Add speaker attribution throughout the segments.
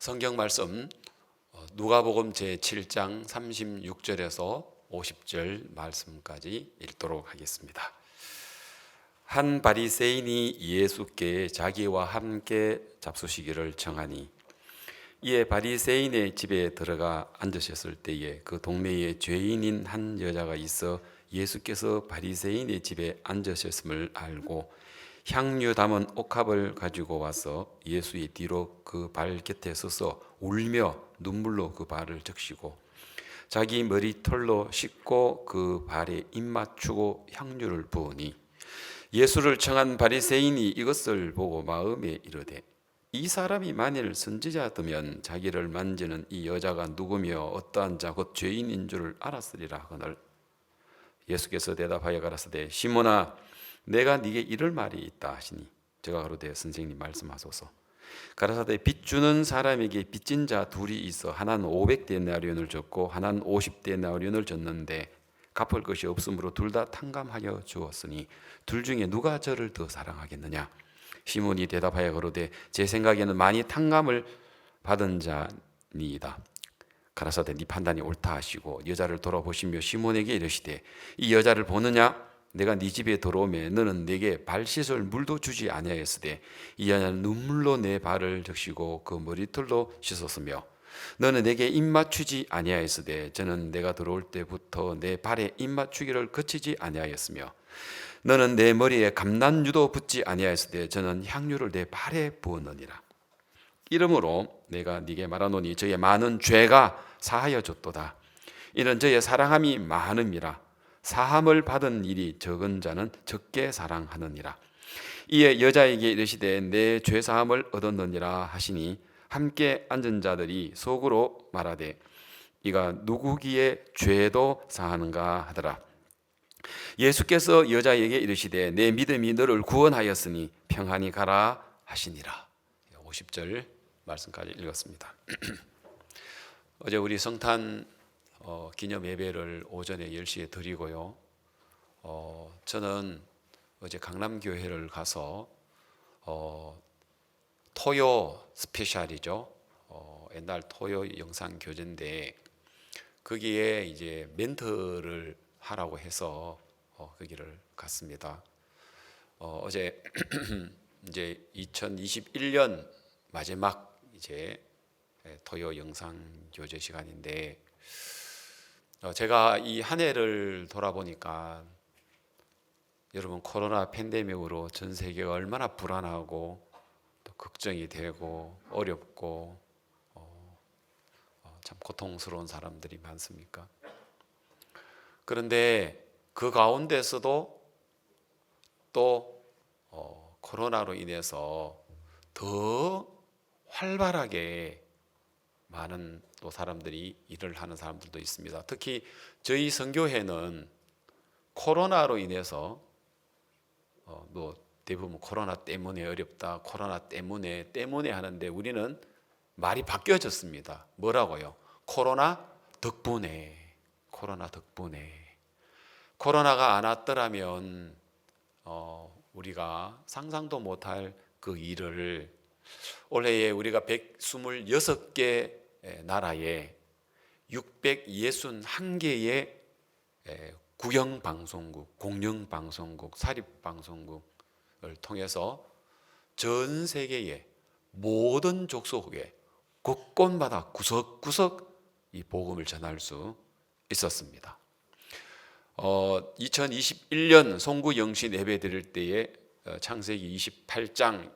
Speaker 1: 성경 말씀 누가복음 제7장 36절에서 50절 말씀까지 읽도록 하겠습니다. 한 바리새인이 예수께 자기와 함께 잡수시기를 청하니 이에 바리새인의 집에 들어가 앉으셨을 때에 그 동네에 죄인인 한 여자가 있어 예수께서 바리새인의 집에 앉으셨음을 알고 향유 담은 옥합을 가지고 와서 예수의 뒤로 그 발 곁에 서서 울며 눈물로 그 발을 적시고 자기 머리털로 씻고 그 발에 입 맞추고 향유를 부으니 예수를 청한 바리새인이 이것을 보고 마음에 이르되 이 사람이 만일 선지자더면 자기를 만지는 이 여자가 누구며 어떠한 자 곧 죄인인 줄을 알았으리라 하거늘 예수께서 대답하여 가라사대 시몬아 내가 네게 이럴 말이 있다 하시니 제가 가로되 선생님 말씀하소서. 가라사대 빚 주는 사람에게 빚진 자 둘이 있어 하나는 500데나리온을 줬고 하나는 50데나리온을 줬는데 갚을 것이 없으므로 둘 다 탕감하여 주었으니 둘 중에 누가 저를 더 사랑하겠느냐. 시몬이 대답하여 가로되 제 생각에는 많이 탕감을 받은 자니이다. 가라사대 네 판단이 옳다 하시고 여자를 돌아보시며 시몬에게 이르시되 이 여자를 보느냐. 내가 네 집에 들어오매 너는 내게 발 씻을 물도 주지 아니하였으되 이 여자는 눈물로 내 발을 적시고 그 머리털로 씻었으며 너는 내게 입 맞추지 아니하였으되 저는 내가 들어올 때부터 내 발에 입 맞추기를 그치지 아니하였으며 너는 내 머리에 감난유도 붓지 아니하였으되 저는 향유를 내 발에 부었느니라. 이러므로 내가 네게 말하노니 저의 많은 죄가 사하여 줬도다. 이는 저의 사랑함이 많음이라. 사함을 받은 일이 적은 자는 적게 사랑하느니라. 이에 여자에게 이르시되 내 죄 사함을 얻었느니라 하시니 함께 앉은 자들이 속으로 말하되 이가 누구기에 죄도 사하는가 하더라. 예수께서 여자에게 이르시되 내 믿음이 너를 구원하였으니 평안히 가라 하시니라. 50절 말씀까지 읽었습니다. 어제 우리 성탄 기념 예배를 오전에 10시에 드리고요. 저는 어제 강남교회를 가서 토요 스페셜이죠. 옛날 토요 영상 교재인데 거기에 이제 멘트를 하라고 해서 거기를 갔습니다. 어제 이제 2021년 마지막 이제 토요 영상 교재 시간인데 제가 이 한 해를 돌아보니까 여러분 코로나 팬데믹으로 전 세계가 얼마나 불안하고 또 걱정이 되고 어렵고 참 고통스러운 사람들이 많습니까? 그런데 그 가운데서도 또 코로나로 인해서 더 활발하게 많은 또 사람들이 일을 하는 사람들도 있습니다. 특히 저희 선교회는 코로나로 인해서 뭐 대부분 코로나 때문에 어렵다, 코로나 때문에 하는데 우리는 말이 바뀌어졌습니다. 뭐라고요? 코로나 덕분에. 코로나가 안 왔더라면 우리가 상상도 못할 그 일을 올해에 우리가 126개 나라에 661개의 국영방송국, 공영방송국, 사립방송국을 통해서 전 세계의 모든 족속에 곳곳마다 구석구석 이 복음을 전할 수 있었습니다. 2021년 송구 영신 예배 드릴 때에 창세기 28장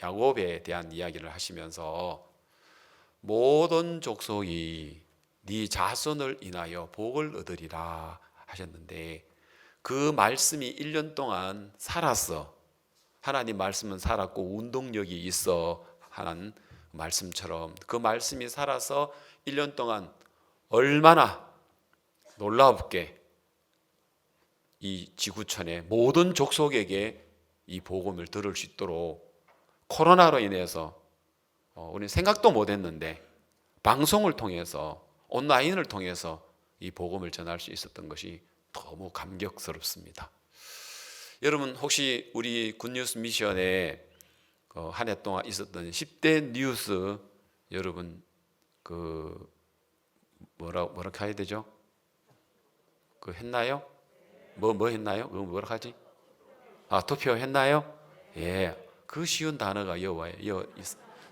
Speaker 1: 야곱에 대한 이야기를 하시면서 모든 족속이 네 자손을 인하여 복을 얻으리라 하셨는데 그 말씀이 1년 동안 살았어. 하나님 말씀은 살았고 운동력이 있어 하는 말씀처럼 그 말씀이 살아서 1년 동안 얼마나 놀랍게 이 지구촌의 모든 족속에게 이 복음을 들을 수 있도록 코로나로 인해서 우리는 생각도 못했는데 방송을 통해서 온라인을 통해서 이 복음을 전할 수 있었던 것이 너무 감격스럽습니다. 여러분 혹시 우리 굿뉴스 미션에 한 해 동안 있었던 10대 뉴스 여러분 그 뭐라 해야 되죠? 그 했나요? 뭐 했나요? 그거 뭐라 하지? 투표 했나요? 예. 그 쉬운 단어가 여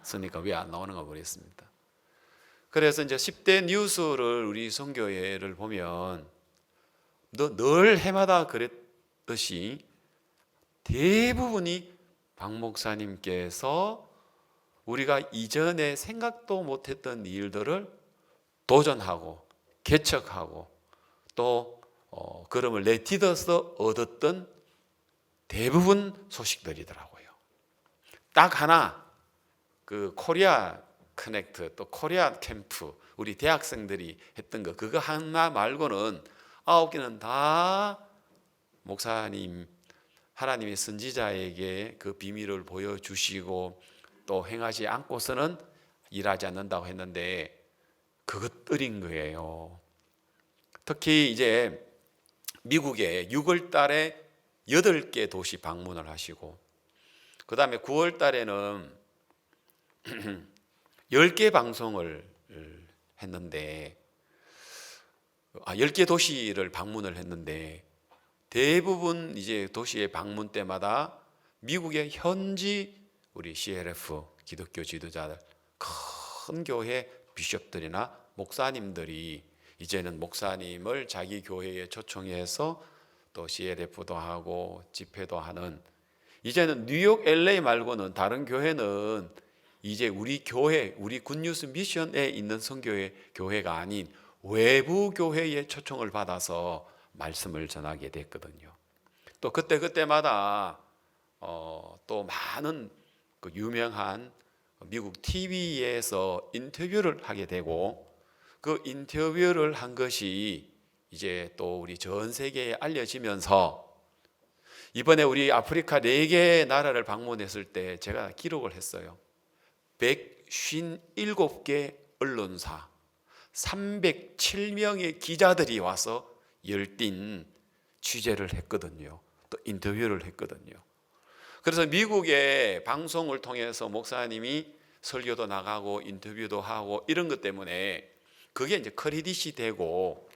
Speaker 1: 있으니까 왜 안 나오는가 모르겠습니다. 그래서 이제 10대 뉴스를 우리 선교회를 보면 늘 해마다 그랬듯이 대부분이 박 목사님께서 우리가 이전에 생각도 못했던 일들을 도전하고 개척하고 또 그름을 내딛어서 얻었던 대부분 소식들이더라고요. 딱 하나 그 코리아 커넥트 또 코리아 캠프 우리 대학생들이 했던 거 그거 하나 말고는 9개는 다 목사님 하나님의 선지자에게 그 비밀을 보여주시고 또 행하지 않고서는 일하지 않는다고 했는데 그것들인 거예요. 특히 이제 미국에 6월 달에 8개 도시 방문을 하시고 그 다음에 9월 달에는 10개 방송을 했는데 10개 도시를 방문을 했는데 대부분 이제 도시의 방문 때마다 미국의 현지 우리 CLF 기독교 지도자들 큰 교회 비숍들이나 목사님들이 이제는 목사님을 자기 교회에 초청해서 또 CLF도 하고 집회도 하는 이제는 뉴욕, LA 말고는 다른 교회는 이제 우리 교회, 우리 굿뉴스 미션에 있는 선교회 교회가 아닌 외부 교회의 초청을 받아서 말씀을 전하게 됐거든요. 또 그때마다 또 많은 그 유명한 미국 TV에서 인터뷰를 하게 되고 그 인터뷰를 한 것이 이제 또 우리 전 세계에 알려지면서 이번에 우리 아프리카 4개 나라를 방문했을 때 제가 기록을 했어요. 157개 언론사 307명의 기자들이 와서 열띤 취재를 했거든요. 또 인터뷰를 했거든요. 그래서 미국의 방송을 통해서 목사님이 설교도 나가고 인터뷰도 하고 이런 것 때문에 그게 이제 크레딧이 되고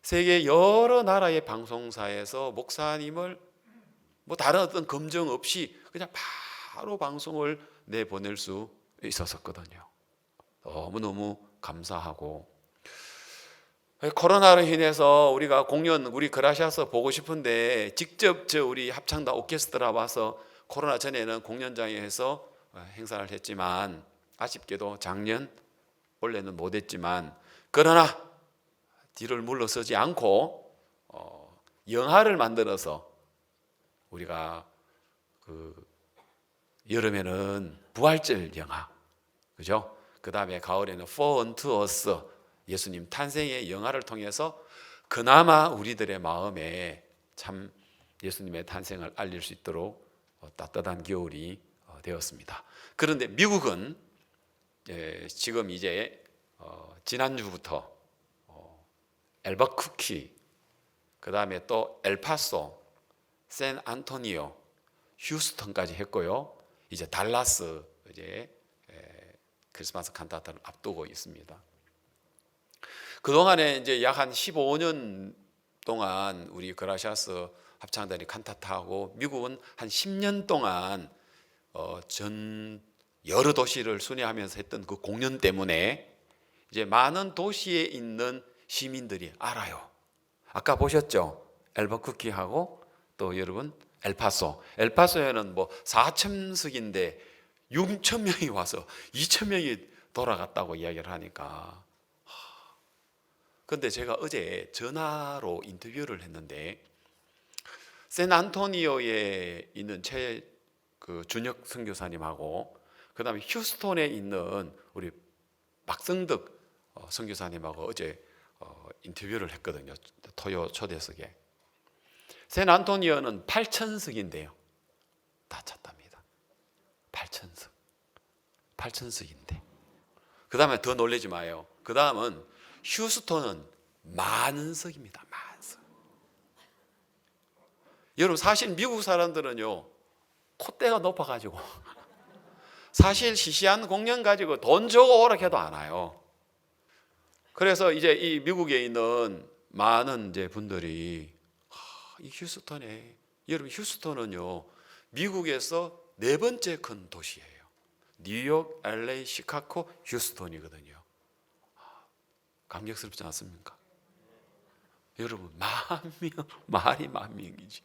Speaker 1: 세계 여러 나라의 방송사에서 목사님을 뭐 다른 어떤 검증 없이 그냥 바로 방송을 내보낼 수 있었거든요. 너무너무 감사하고 코로나로 인해서 우리가 공연 우리 그라시아서 보고 싶은데 직접 우리 합창단 오케스트라 와서 코로나 전에는 공연장에서 행사를 했지만 아쉽게도 작년 올해는 못했지만 그러나 뒤를 물러서지 않고 영화를 만들어서 우리가 그 여름에는 부활절 영화 그죠? 그 다음에 가을에는 For Unto Us 예수님 탄생의 영화를 통해서 그나마 우리들의 마음에 참 예수님의 탄생을 알릴 수 있도록 따뜻한 겨울이 되었습니다. 그런데 미국은 지금 이제 지난주부터 엘버쿠키 그 다음에 또 엘파소, 샌안토니오, 휴스턴까지 했고요. 이제 달라스 이제 크리스마스 칸타타를 앞두고 있습니다. 그동안에 이제 약 한 15년 동안 우리 그라시아스 합창단이 칸타타하고 미국은 한 10년 동안 전 여러 도시를 순회하면서 했던 그 공연 때문에 이제 많은 도시에 있는 시민들이 알아요. 아까 보셨죠? 엘버쿠키하고 또 여러분 엘파소에는 뭐 4,000석인데 6,000명이 와서 2,000명이 돌아갔다고 이야기를 하니까 그런데 제가 어제 전화로 인터뷰를 했는데 샌안토니오에 있는 그 준혁 선교사님하고 그 다음에 휴스톤에 있는 우리 박성덕 선교사님하고 어제 인터뷰를 했거든요. 토요 초대석에. 샌안토니오는 8,000석인데요. 다 찼답니다. 8,000석인데. 그 다음에 더 놀라지 마요. 그 다음은 휴스톤은 10,000석입니다. 10,000석. 여러분 사실 미국 사람들은요 콧대가 높아가지고 사실 시시한 공연 가지고 돈 주고 오라 해도 안 와요. 그래서 이제 이 미국에 있는 많은 이제 분들이 이 휴스턴에, 여러분 휴스턴은요 미국에서 네 번째 큰 도시예요. 뉴욕, LA, 시카고, 휴스턴이거든요. 감격스럽지 않습니까? 여러분 말이 10,000명이지.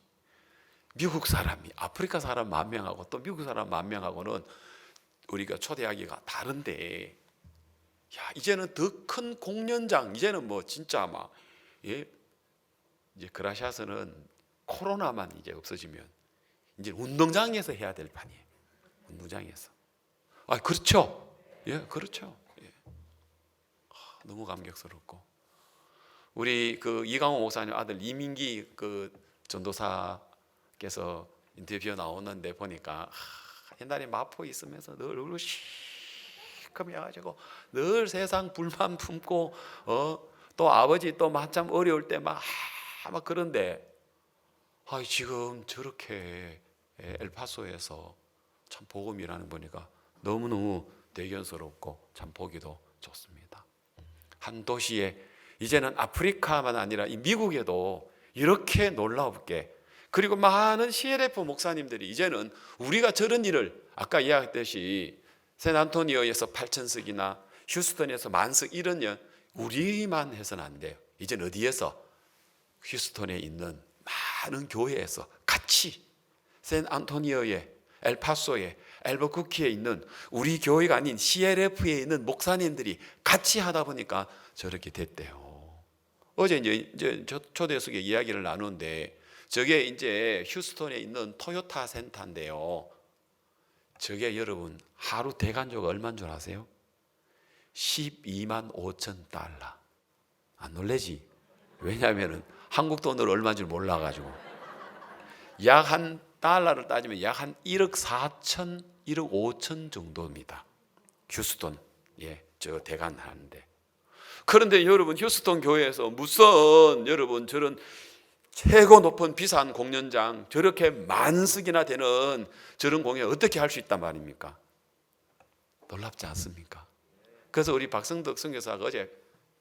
Speaker 1: 미국 사람이 아프리카 사람 10,000명하고 또 미국 사람 10,000명하고는 우리가 초대하기가 다른데, 야 이제는 더 큰 공연장, 이제는 뭐 진짜 막 이제 그라시아스는 코로나만 이제 없어지면 이제 운동장에서 해야 될 판이에요. 운동장에서. 그렇죠. 예, 그렇죠. 예. 너무 감격스럽고, 우리 그 이강호 목사님 아들 이민기 그 전도사께서 인터뷰 나오는데 보니까 옛날에 마포에 있으면서 늘 얼굴 시커매가지고 늘 세상 불만 품고 또 아버지 또 마참 어려울 때 막 그런데 지금 저렇게 엘파소에서 참 복음이라는 보니까 너무너무 대견스럽고 참 보기도 좋습니다. 한 도시에 이제는 아프리카만 아니라 이 미국에도 이렇게 놀랍게, 그리고 많은 CLF 목사님들이 이제는 우리가 저런 일을 아까 이야기했듯이 샌안토니오에서 8,000석이나 휴스턴에서 10,000석 이런 일 우리만 해서는 안 돼요. 이제는 어디에서? 휴스턴에 있는 많은 교회에서 같이 샌안토니오에, 엘파소에, 엘버쿠키에 있는 우리 교회가 아닌 CLF에 있는 목사님들이 같이 하다 보니까 저렇게 됐대요. 어제 이제 초대석에 이야기를 나누는데, 저게 이제 휴스턴에 있는 토요타 센터인데요. 저게 여러분 하루 대관료가 얼마인 줄 아세요? 125,000달러. 안 놀래지? 왜냐하면 한국 돈으로 얼마인 줄 몰라가지고. 약 한 달러를 따지면 약 한 1억 4천, 1억 5천 정도입니다. 휴스턴, 저 대관 하는데. 그런데 여러분 휴스턴 교회에서 무슨 여러분 저런 최고 높은 비싼 공연장, 저렇게 10,000석이나 되는 저런 공연 어떻게 할 수 있단 말입니까? 놀랍지 않습니까? 그래서 우리 박성덕 선교사가 어제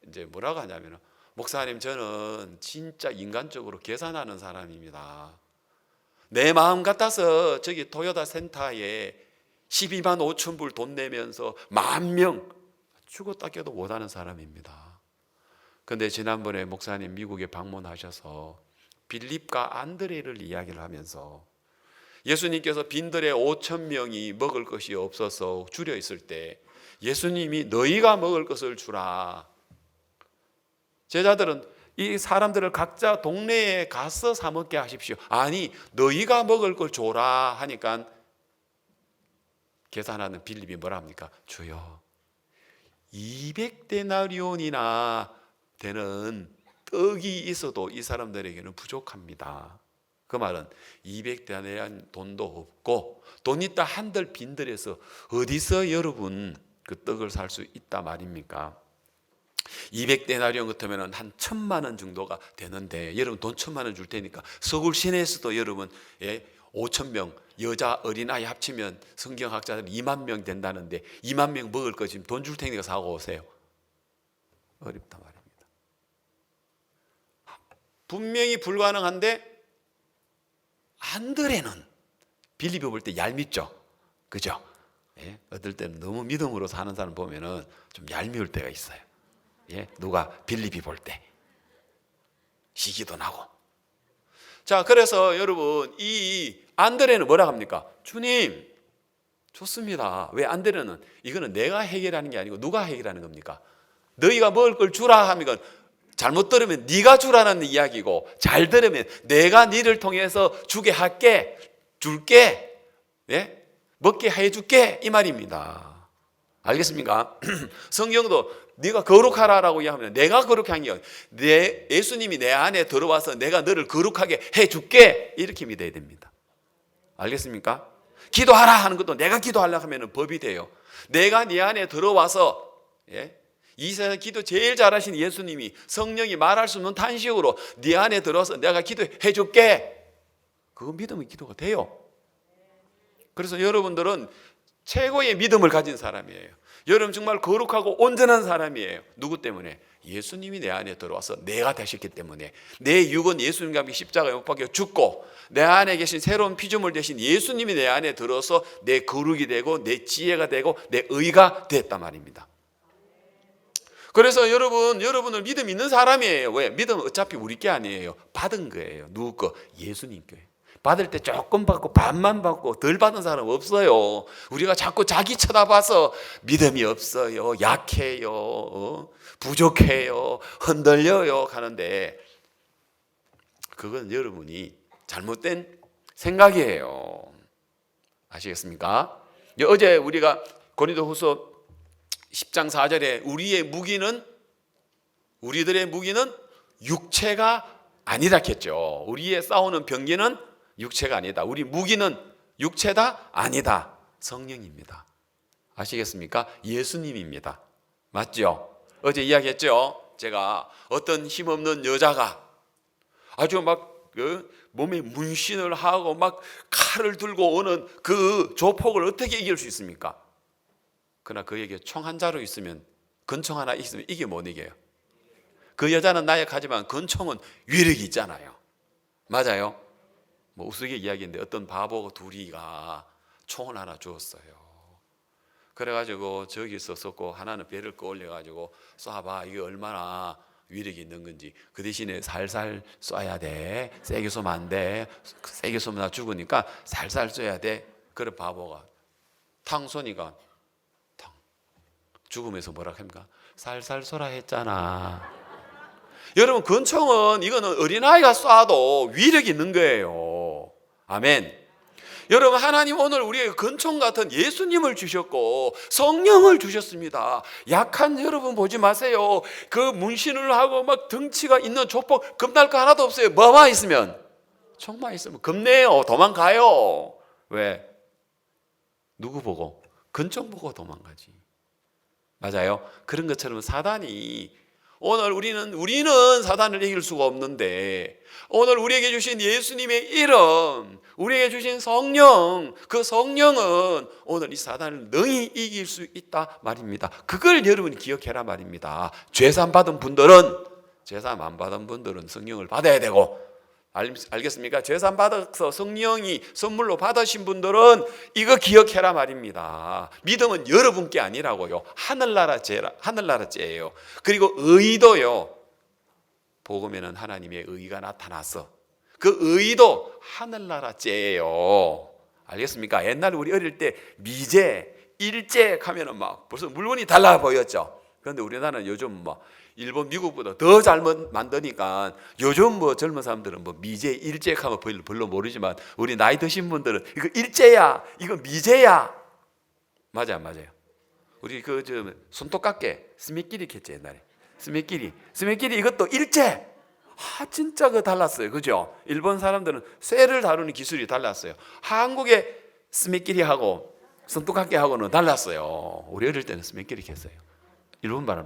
Speaker 1: 이제 뭐라고 하냐면, 목사님 저는 진짜 인간적으로 계산하는 사람입니다. 내 마음 같아서 저기 토요타 센터에 12만 5천 불 돈 내면서 10,000명 죽었다 깨도 못하는 사람입니다. 그런데 지난번에 목사님 미국에 방문하셔서 빌립과 안드레를 이야기를 하면서, 예수님께서 빈들에 5,000명이 먹을 것이 없어서 줄여 있을 때 예수님이 너희가 먹을 것을 주라. 제자들은 이 사람들을 각자 동네에 가서 사 먹게 하십시오. 아니 너희가 먹을 걸 줘라 하니까 계산하는 빌립이 뭐라 합니까? 주여 200데나리온이나 되는 떡이 있어도 이 사람들에게는 부족합니다. 그 말은 200데나리온 돈도 없고, 돈 있다 한들 빈들에서 어디서 여러분 그 떡을 살 수 있다 말입니까? 200데나리온 같으면 한 1,000만 원 정도가 되는데, 여러분 돈 1,000만 원 줄 테니까 서울 시내에서도 여러분 5,000명 여자 어린아이 합치면 성경학자들 2만 명 된다는데 2만 명 먹을 거 지금 돈 줄 테니까 사고 오세요. 어렵단 말입니다. 분명히 불가능한데 안드레는 빌립이 볼 때 얄밉죠. 그죠? 어떨 때는 너무 믿음으로 사는 사람 보면은 좀 얄미울 때가 있어요. 누가 빌립이 볼 때 시기도 나고. 자, 그래서 여러분 이 안드레는 뭐라 합니까? 주님 좋습니다. 왜 안드레는 이거는 내가 해결하는 게 아니고 누가 해결하는 겁니까? 너희가 먹을 걸 주라 하면, 잘못 들으면 네가 주라는 이야기고, 잘 들으면 내가 너를 통해서 주게 할게, 줄게, 먹게 해줄게 이 말입니다. 알겠습니까? 성경도 네가 거룩하라라고 이야기하면 내가 거룩한 게 아니라 예수님이 내 안에 들어와서 내가 너를 거룩하게 해줄게, 이렇게 믿어야 됩니다. 알겠습니까? 기도하라 하는 것도 내가 기도하려고 하면 법이 돼요. 내가 네 안에 들어와서, 이 세상 기도 제일 잘하신 예수님이 성령이 말할 수 없는 탄식으로 네 안에 들어와서 내가 기도해 줄게, 그거 믿으면 기도가 돼요. 그래서 여러분들은 최고의 믿음을 가진 사람이에요. 여러분 정말 거룩하고 온전한 사람이에요. 누구 때문에? 예수님이 내 안에 들어와서 내가 되셨기 때문에. 내 육은 예수님과 함께 십자가에 못 박혀 죽고 내 안에 계신 새로운 피조물 되신 예수님이 내 안에 들어서 내 거룩이 되고 내 지혜가 되고 내 의가 됐단 말입니다. 그래서 여러분을 믿음 있는 사람이에요. 왜? 믿음은 어차피 우리 게 아니에요. 받은 거예요. 누구 거? 예수님 거예요. 받을 때 조금 받고 반만 받고 덜 받은 사람 없어요. 우리가 자꾸 자기 쳐다봐서 믿음이 없어요, 약해요, 부족해요, 흔들려요 하는데 그건 여러분이 잘못된 생각이에요. 아시겠습니까? 어제 우리가 고린도후서 10장 4절에 우리들의 무기는 육체가 아니다 했죠. 우리의 싸우는 병기는 육체가 아니다. 우리 무기는 육체다? 아니다. 성령입니다. 아시겠습니까? 예수님입니다. 맞죠? 어제 이야기했죠? 제가 어떤 힘없는 여자가 아주 막 몸에 문신을 하고 막 칼을 들고 오는 그 조폭을 어떻게 이길 수 있습니까? 그러나 그에게 총 한 자루 있으면, 권총 하나 있으면 이게 못 이겨요. 그 여자는 나약하지만 권총은 위력이 있잖아요. 맞아요? 뭐 우스개 이야기인데 어떤 바보 둘이가 총을 하나 주었어요. 그래가지고 저기서 쏘고 하나는 배를 끌어올려가지고 쏴봐, 이게 얼마나 위력이 있는 건지. 그 대신에 살살 쏴야 돼. 세게 쏘면 안 돼. 세게 쏘면 나 죽으니까 살살 쏴야 돼. 그래 바보가 탕 쏘니까 탕 죽으면서 뭐라 합니까? 살살 쏘라 했잖아. 여러분 권총은 이거는 어린아이가 쏴도 위력이 있는 거예요. 아멘. 여러분 하나님 오늘 우리에게 권총 같은 예수님을 주셨고 성령을 주셨습니다. 약한 여러분 보지 마세요. 그 문신을 하고 막 덩치가 있는 조폭 겁날 거 하나도 없어요. 뭐만 있으면, 총만 있으면 겁내요. 도망가요. 왜? 누구 보고? 권총 보고 도망가지. 맞아요. 그런 것처럼 사단이 오늘 우리는 사단을 이길 수가 없는데 오늘 우리에게 주신 예수님의 이름, 우리에게 주신 성령, 그 성령은 오늘 이 사단을 능히 이길 수 있다 말입니다. 그걸 여러분이 기억해라 말입니다. 죄산 받은 분들은, 죄산 안 받은 분들은 성령을 받아야 되고, 알겠습니까? 죄산 받아서 성령이 선물로 받으신 분들은 이거 기억해라 말입니다. 믿음은 여러분께 아니라고요. 하늘나라 죄예요. 그리고 의도요. 복음에는 하나님의 의가 나타났어. 그 의도 하늘나라 죄예요. 알겠습니까? 옛날에 우리 어릴 때 미제, 일제 하면은 막 벌써 물건이 달라 보였죠. 그런데 우리나라는 요즘 뭐 일본, 미국보다 더 잘 만드니까 요즘 뭐 젊은 사람들은 뭐 미제, 일제 하면 별로 모르지만 우리 나이 드신 분들은 이거 일제야, 이거 미제야. 맞아요. 우리 손톱깎개 스미끼리 했지 옛날에. 스미끼리 이것도 일제. 진짜 달랐어요. 그죠? 일본 사람들은 쇠를 다루는 기술이 달랐어요. 한국의 스미끼리하고 손톱깎개하고는 달랐어요. 우리 어릴 때는 스미끼리 했어요. 일본 말을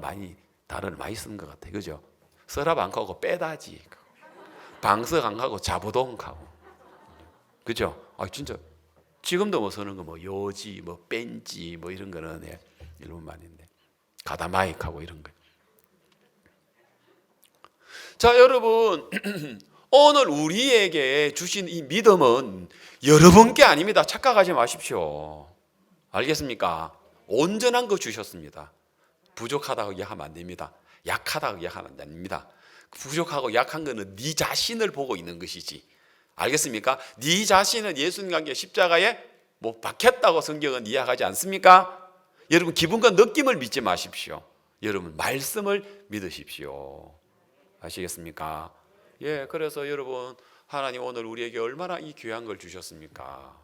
Speaker 1: 단어를 많이 쓰는 것 같아요. 그죠? 서랍 안 가고 빼다지, 방석 안 가고 자부동 가고. 그죠? 진짜 지금도 뭐 쓰는 거 뭐 요지, 뭐 벤지, 뭐 이런 거는 일본 말인데 가다마이크하고 이런 거. 자, 여러분 오늘 우리에게 주신 이 믿음은 여러분께 아닙니다. 착각하지 마십시오. 알겠습니까? 온전한 거 주셨습니다. 부족하다고 이야기하면 안 됩니다. 약하다고 이야기하면 안 됩니다. 부족하고 약한 거는 네 자신을 보고 있는 것이지. 알겠습니까? 네 자신은 예수님과 함께 십자가에 못 박혔다고 성경은 이야기하지 않습니까? 여러분 기분과 느낌을 믿지 마십시오. 여러분 말씀을 믿으십시오. 아시겠습니까? 그래서 여러분 하나님 오늘 우리에게 얼마나 이 귀한 걸 주셨습니까?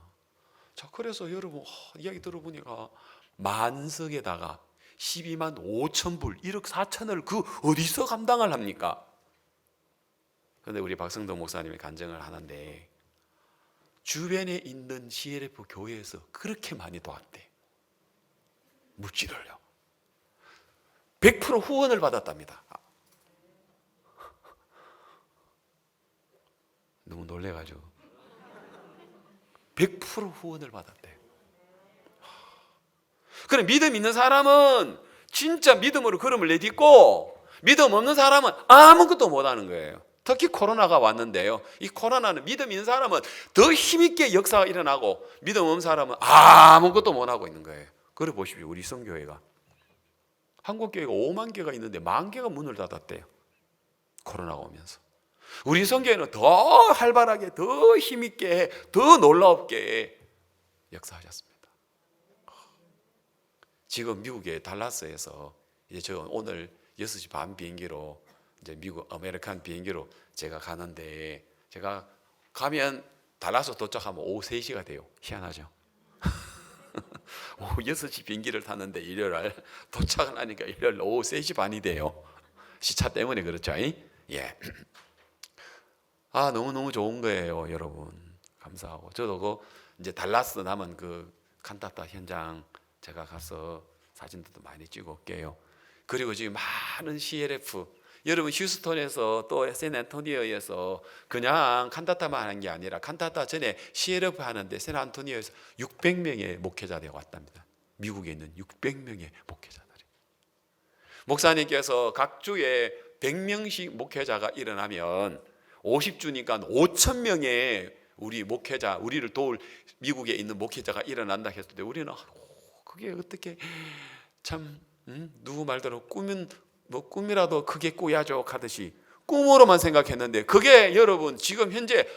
Speaker 1: 자, 그래서 여러분 이야기 들어보니까 만석에다가 12만 5천 불, 1억 4천을 그 어디서 감당을 합니까? 그런데 우리 박성동 목사님이 간증을 하는데 주변에 있는 CLF 교회에서 그렇게 많이 도왔대. 물질을요. 100% 후원을 받았답니다. 너무 놀래가지고 100% 후원을 받았대. 그럼 믿음 있는 사람은 진짜 믿음으로 걸음을 내딛고 믿음 없는 사람은 아무것도 못하는 거예요. 특히 코로나가 왔는데요, 이 코로나는 믿음 있는 사람은 더 힘있게 역사가 일어나고 믿음 없는 사람은 아무것도 못하고 있는 거예요. 그래 보십시오. 우리 성교회가 한국교회가 5만 개가 있는데 1만 개가 문을 닫았대요. 코로나가 오면서. 우리 성교회는 더 활발하게, 더 힘있게, 더 놀랍게 역사하셨습니다. 지금 미국의 달라스에서 이제 저 오늘 6시 반 비행기로 이제 미국 아메리칸 비행기로 제가 가는데, 제가 가면 달라스 도착하면 오후 3시가 돼요. 희한하죠. 오후 6시 비행기를 탔는데 일요일 도착을 하니까 일요일 오후 3시 반이 돼요. 시차 때문에 그렇죠. 예. 아, 너무너무 좋은 거예요, 여러분. 감사하고. 저도 그 이제 달라스 남은 그 칸타타 현장 제가 가서 사진들도 많이 찍어 올게요. 그리고 지금 많은 CLF, 여러분 휴스턴에서 또 샌안토니오에서 그냥 칸타타만 하는 게 아니라 칸타타 전에 CLF 하는데 샌안토니오에서 600명의 목회자들이 왔답니다. 미국에 있는 600명의 목회자들이. 목사님께서 각 주에 100명씩 목회자가 일어나면 50주니까 5,000명의 우리 목회자, 우리를 도울 미국에 있는 목회자가 일어난다 했을 때 우리는 그게 어떻게 참 누구 말대로 꿈은 뭐 꿈이라도 크게 꾸야죠 하듯이 꿈으로만 생각했는데, 그게 여러분 지금 현재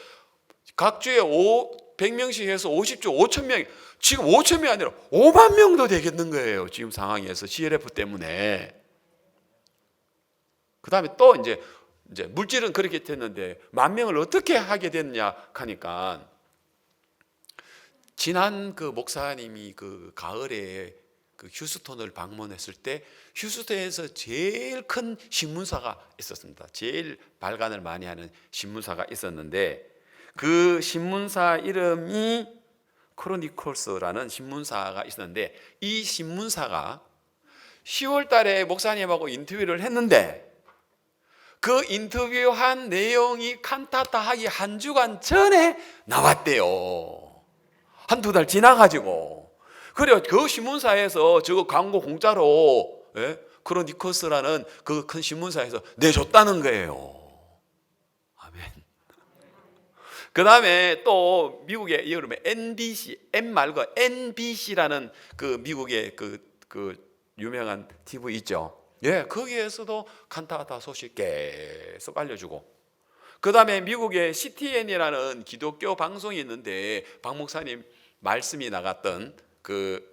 Speaker 1: 각 주에 100명씩 해서 50주 5,000명, 지금 5,000명이 아니라 5만 명도 되겠는 거예요. 지금 상황에서 CLF 때문에. 그 다음에 또 이제 물질은 그렇게 됐는데 10,000명을 어떻게 하게 됐냐 하니까, 지난 그 목사님이 그 가을에 그 휴스턴을 방문했을 때 휴스턴에서 제일 큰 신문사가 있었습니다. 제일 발간을 많이 하는 신문사가 있었는데, 그 신문사 이름이 크로니컬스라는 신문사가 있었는데, 이 신문사가 10월 달에 목사님하고 인터뷰를 했는데 그 인터뷰한 내용이 칸타타 하기 한 주간 전에 나왔대요. 한두 달 지나가지고. 그래요. 그 신문사에서 저거 광고 공짜로, 크로니커스라는 그 큰 신문사에서 내줬다는 거예요. 아멘. 그 다음에 또 미국의 여름에 NBC, M 말고 NBC라는 그 미국의 그 유명한 TV 있죠. 예, 거기에서도 칸타타 소식 계속 알려주고, 그 다음에 미국의 CTN이라는 기독교 방송이 있는데, 박 목사님 말씀이 나갔던 그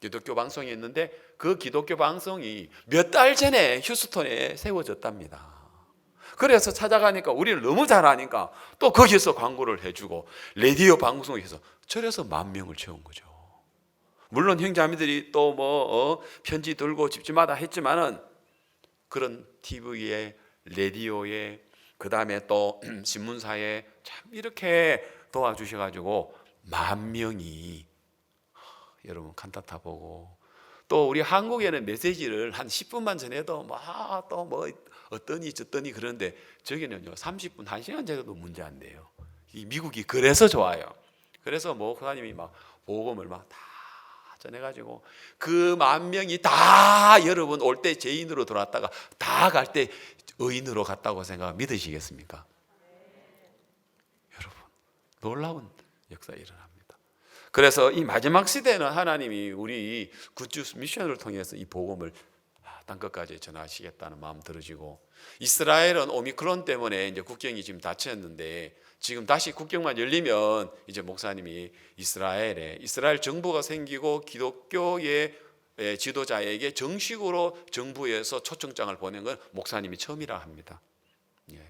Speaker 1: 기독교 방송이 있는데, 그 기독교 방송이 몇 달 전에 휴스턴에 세워졌답니다. 그래서 찾아가니까 우리를 너무 잘 아니까 또 거기서 광고를 해주고 라디오 방송에서 저래서 10,000명을 채운 거죠. 물론 형제자매들이 또 뭐 편지 들고 집집마다 했지만은 그런 TV에, 라디오에, 그 다음에 또 신문사에 참 이렇게 도와주셔가지고 10,000명이 여러분 칸타타 보고, 또 우리 한국에는 메시지를 한 10분만 전해도 막 또 뭐 어떠니 저떠니 그러는데, 저기는요 30분 1시간 전에도 문제 안 돼요. 이 미국이 그래서 좋아요. 그래서 목사님이 막 복음을 막 다 전해가지고 그 10,000명이 다 여러분 올 때 죄인으로 돌아왔다가 다 갈 때 의인으로 갔다고 생각 믿으시겠습니까? 여러분 놀라운 역사 일어납니다. 그래서 이 마지막 시대는 하나님이 우리 굿뉴스 미션을 통해서 이 복음을 땅끝까지 전하시겠다는 마음 들어지고, 이스라엘은 오미크론 때문에 이제 국경이 지금 닫혔는데 지금 다시 국경만 열리면 이제 목사님이 이스라엘 정부가 생기고 기독교의 지도자에게 정식으로 정부에서 초청장을 보낸 건 목사님이 처음이라 합니다. 예.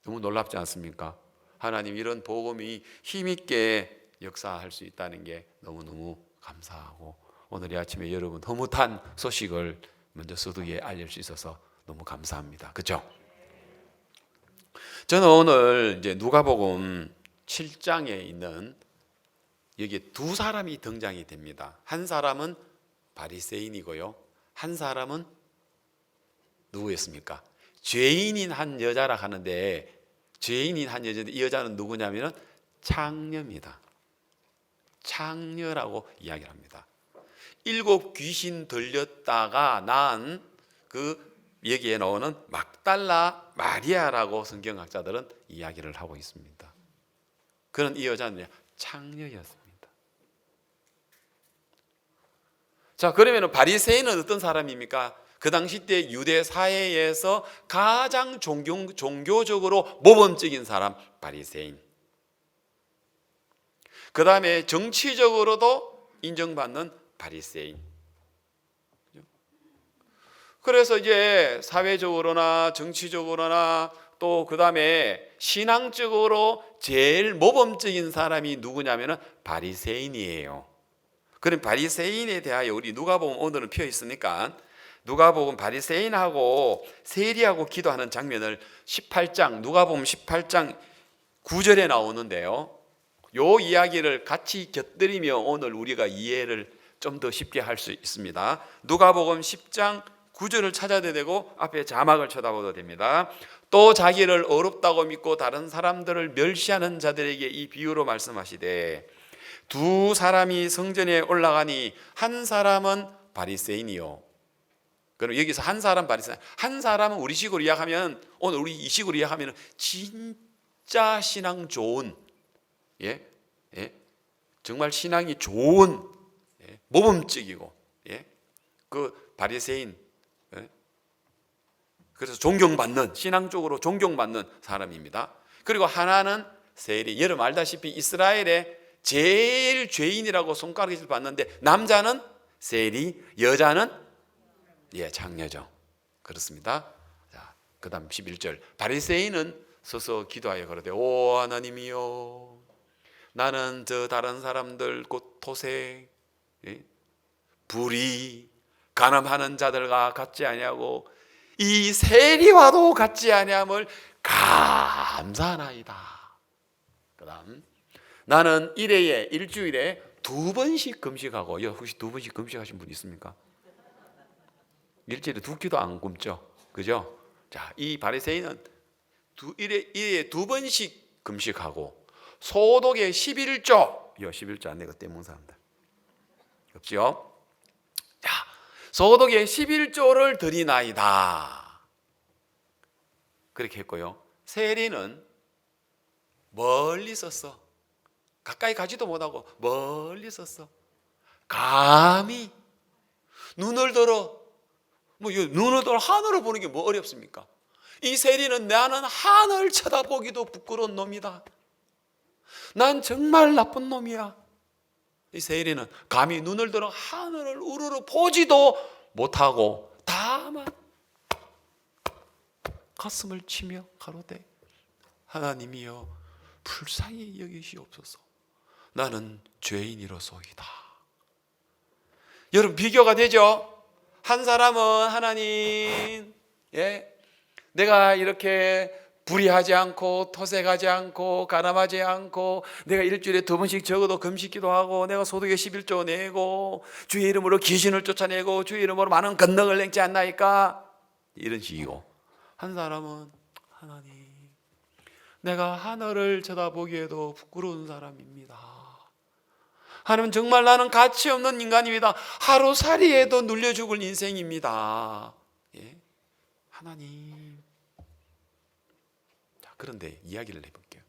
Speaker 1: 너무 놀랍지 않습니까? 하나님 이런 복음이 힘있게 역사할 수 있다는 게 너무너무 감사하고, 오늘 이 아침에 여러분 흐뭇한 소식을 먼저 서두에 알릴 수 있어서 너무 감사합니다. 그렇죠? 저는 오늘 이제 누가복음 7장에 있는 여기 두 사람이 등장이 됩니다. 한 사람은 바리새인이고요, 한 사람은 누구였습니까? 죄인인 한 여자라 하는데, 죄인인 한 여자인데 이 여자는 누구냐면은 창녀입니다. 창녀라고 이야기를 합니다. 7 귀신 들렸다가 난 그 여기에 나오는 막달라 마리아라고 성경학자들은 이야기를 하고 있습니다. 그는 이 여자는 창녀였습니다. 자, 그러면 바리새인은 어떤 사람입니까? 그 당시 때 유대 사회에서 가장 종교적으로 모범적인 사람, 바리새인. 그 다음에 정치적으로도 인정받는 바리새인. 그래서 이제 사회적으로나 정치적으로나 또 그 다음에 신앙적으로 제일 모범적인 사람이 누구냐면은 바리새인이에요. 그럼 바리새인에 대하여 우리 누가복음 오늘은 펴 있으니까 누가복음 바리새인하고 세리하고 기도하는 장면을 18장 누가복음 18장 9절에 나오는데요. 요 이야기를 같이 곁들이며 오늘 우리가 이해를 좀 더 쉽게 할 수 있습니다. 누가복음 10장 9절을 찾아야 되고 앞에 자막을 쳐다봐도 됩니다. 또 자기를 어렵다고 믿고 다른 사람들을 멸시하는 자들에게 이 비유로 말씀하시되 두 사람이 성전에 올라가니 한 사람은 바리새인이요. 그럼 여기서 한 사람 바리새인, 한 사람은 우리식으로 이야기하면 오늘 우리 이식으로 이야기하면 진짜 신앙 좋은 정말 신앙이 좋은 모범적이고 그 바리새인 그래서 존경받는 신앙적으로 존경받는 사람입니다. 그리고 하나는 세리. 여러분 알다시피 이스라엘의 제일 죄인이라고 손가락질 받는데 남자는 세리, 여자는 창녀죠. 그렇습니다. 자, 그다음 11절. 바리새인은 서서 기도하여 가로되 오 하나님이여 나는 저 다른 사람들 곧 토색, 불의, 간음하는 자들과 같지 아니하고 이 세리와도 같지 아니함을 감사하나이다. 그다음 나는 일주일에 2번씩 금식하고 혹시 2번씩 금식하신 분 있습니까? 일주일에 2끼도 안 굶죠, 그죠? 자, 이 바리새인은 일에 2번씩 금식하고 소독의 11조 11조 안 내고 떼먹는 사람들 없죠? 자, 소독의 11조를 드리나이다. 그렇게 했고요. 세리는 멀리 있었어. 가까이 가지도 못하고 멀리 있었어. 감히 눈을 들어 눈을 들어 하늘을 보는 게 뭐 어렵습니까? 이 세리는 나는 하늘 쳐다보기도 부끄러운 놈이다. 난 정말 나쁜 놈이야. 이 세리는 감히 눈을 들어 하늘을 우르르 보지도 못하고 다만 가슴을 치며 가로되 하나님이여 불쌍히 여기시옵소서. 나는 죄인이로소이다. 여러분 비교가 되죠? 한 사람은 하나님 내가 이렇게 불의하지 않고 토색하지 않고 가늠하지 않고 내가 일주일에 2번씩 적어도 금식기도 하고 내가 소득의 11조 내고 주의 이름으로 귀신을 쫓아내고 주의 이름으로 많은 권능을 행치 않나이까 이런 식이고 한 사람은 하나님 내가 하늘을 쳐다보기에도 부끄러운 사람입니다. 하나님 정말 나는 가치 없는 인간입니다. 하루살이에도 눌려 죽을 인생입니다. 하나님. 자, 그런데 이야기를 해볼게요.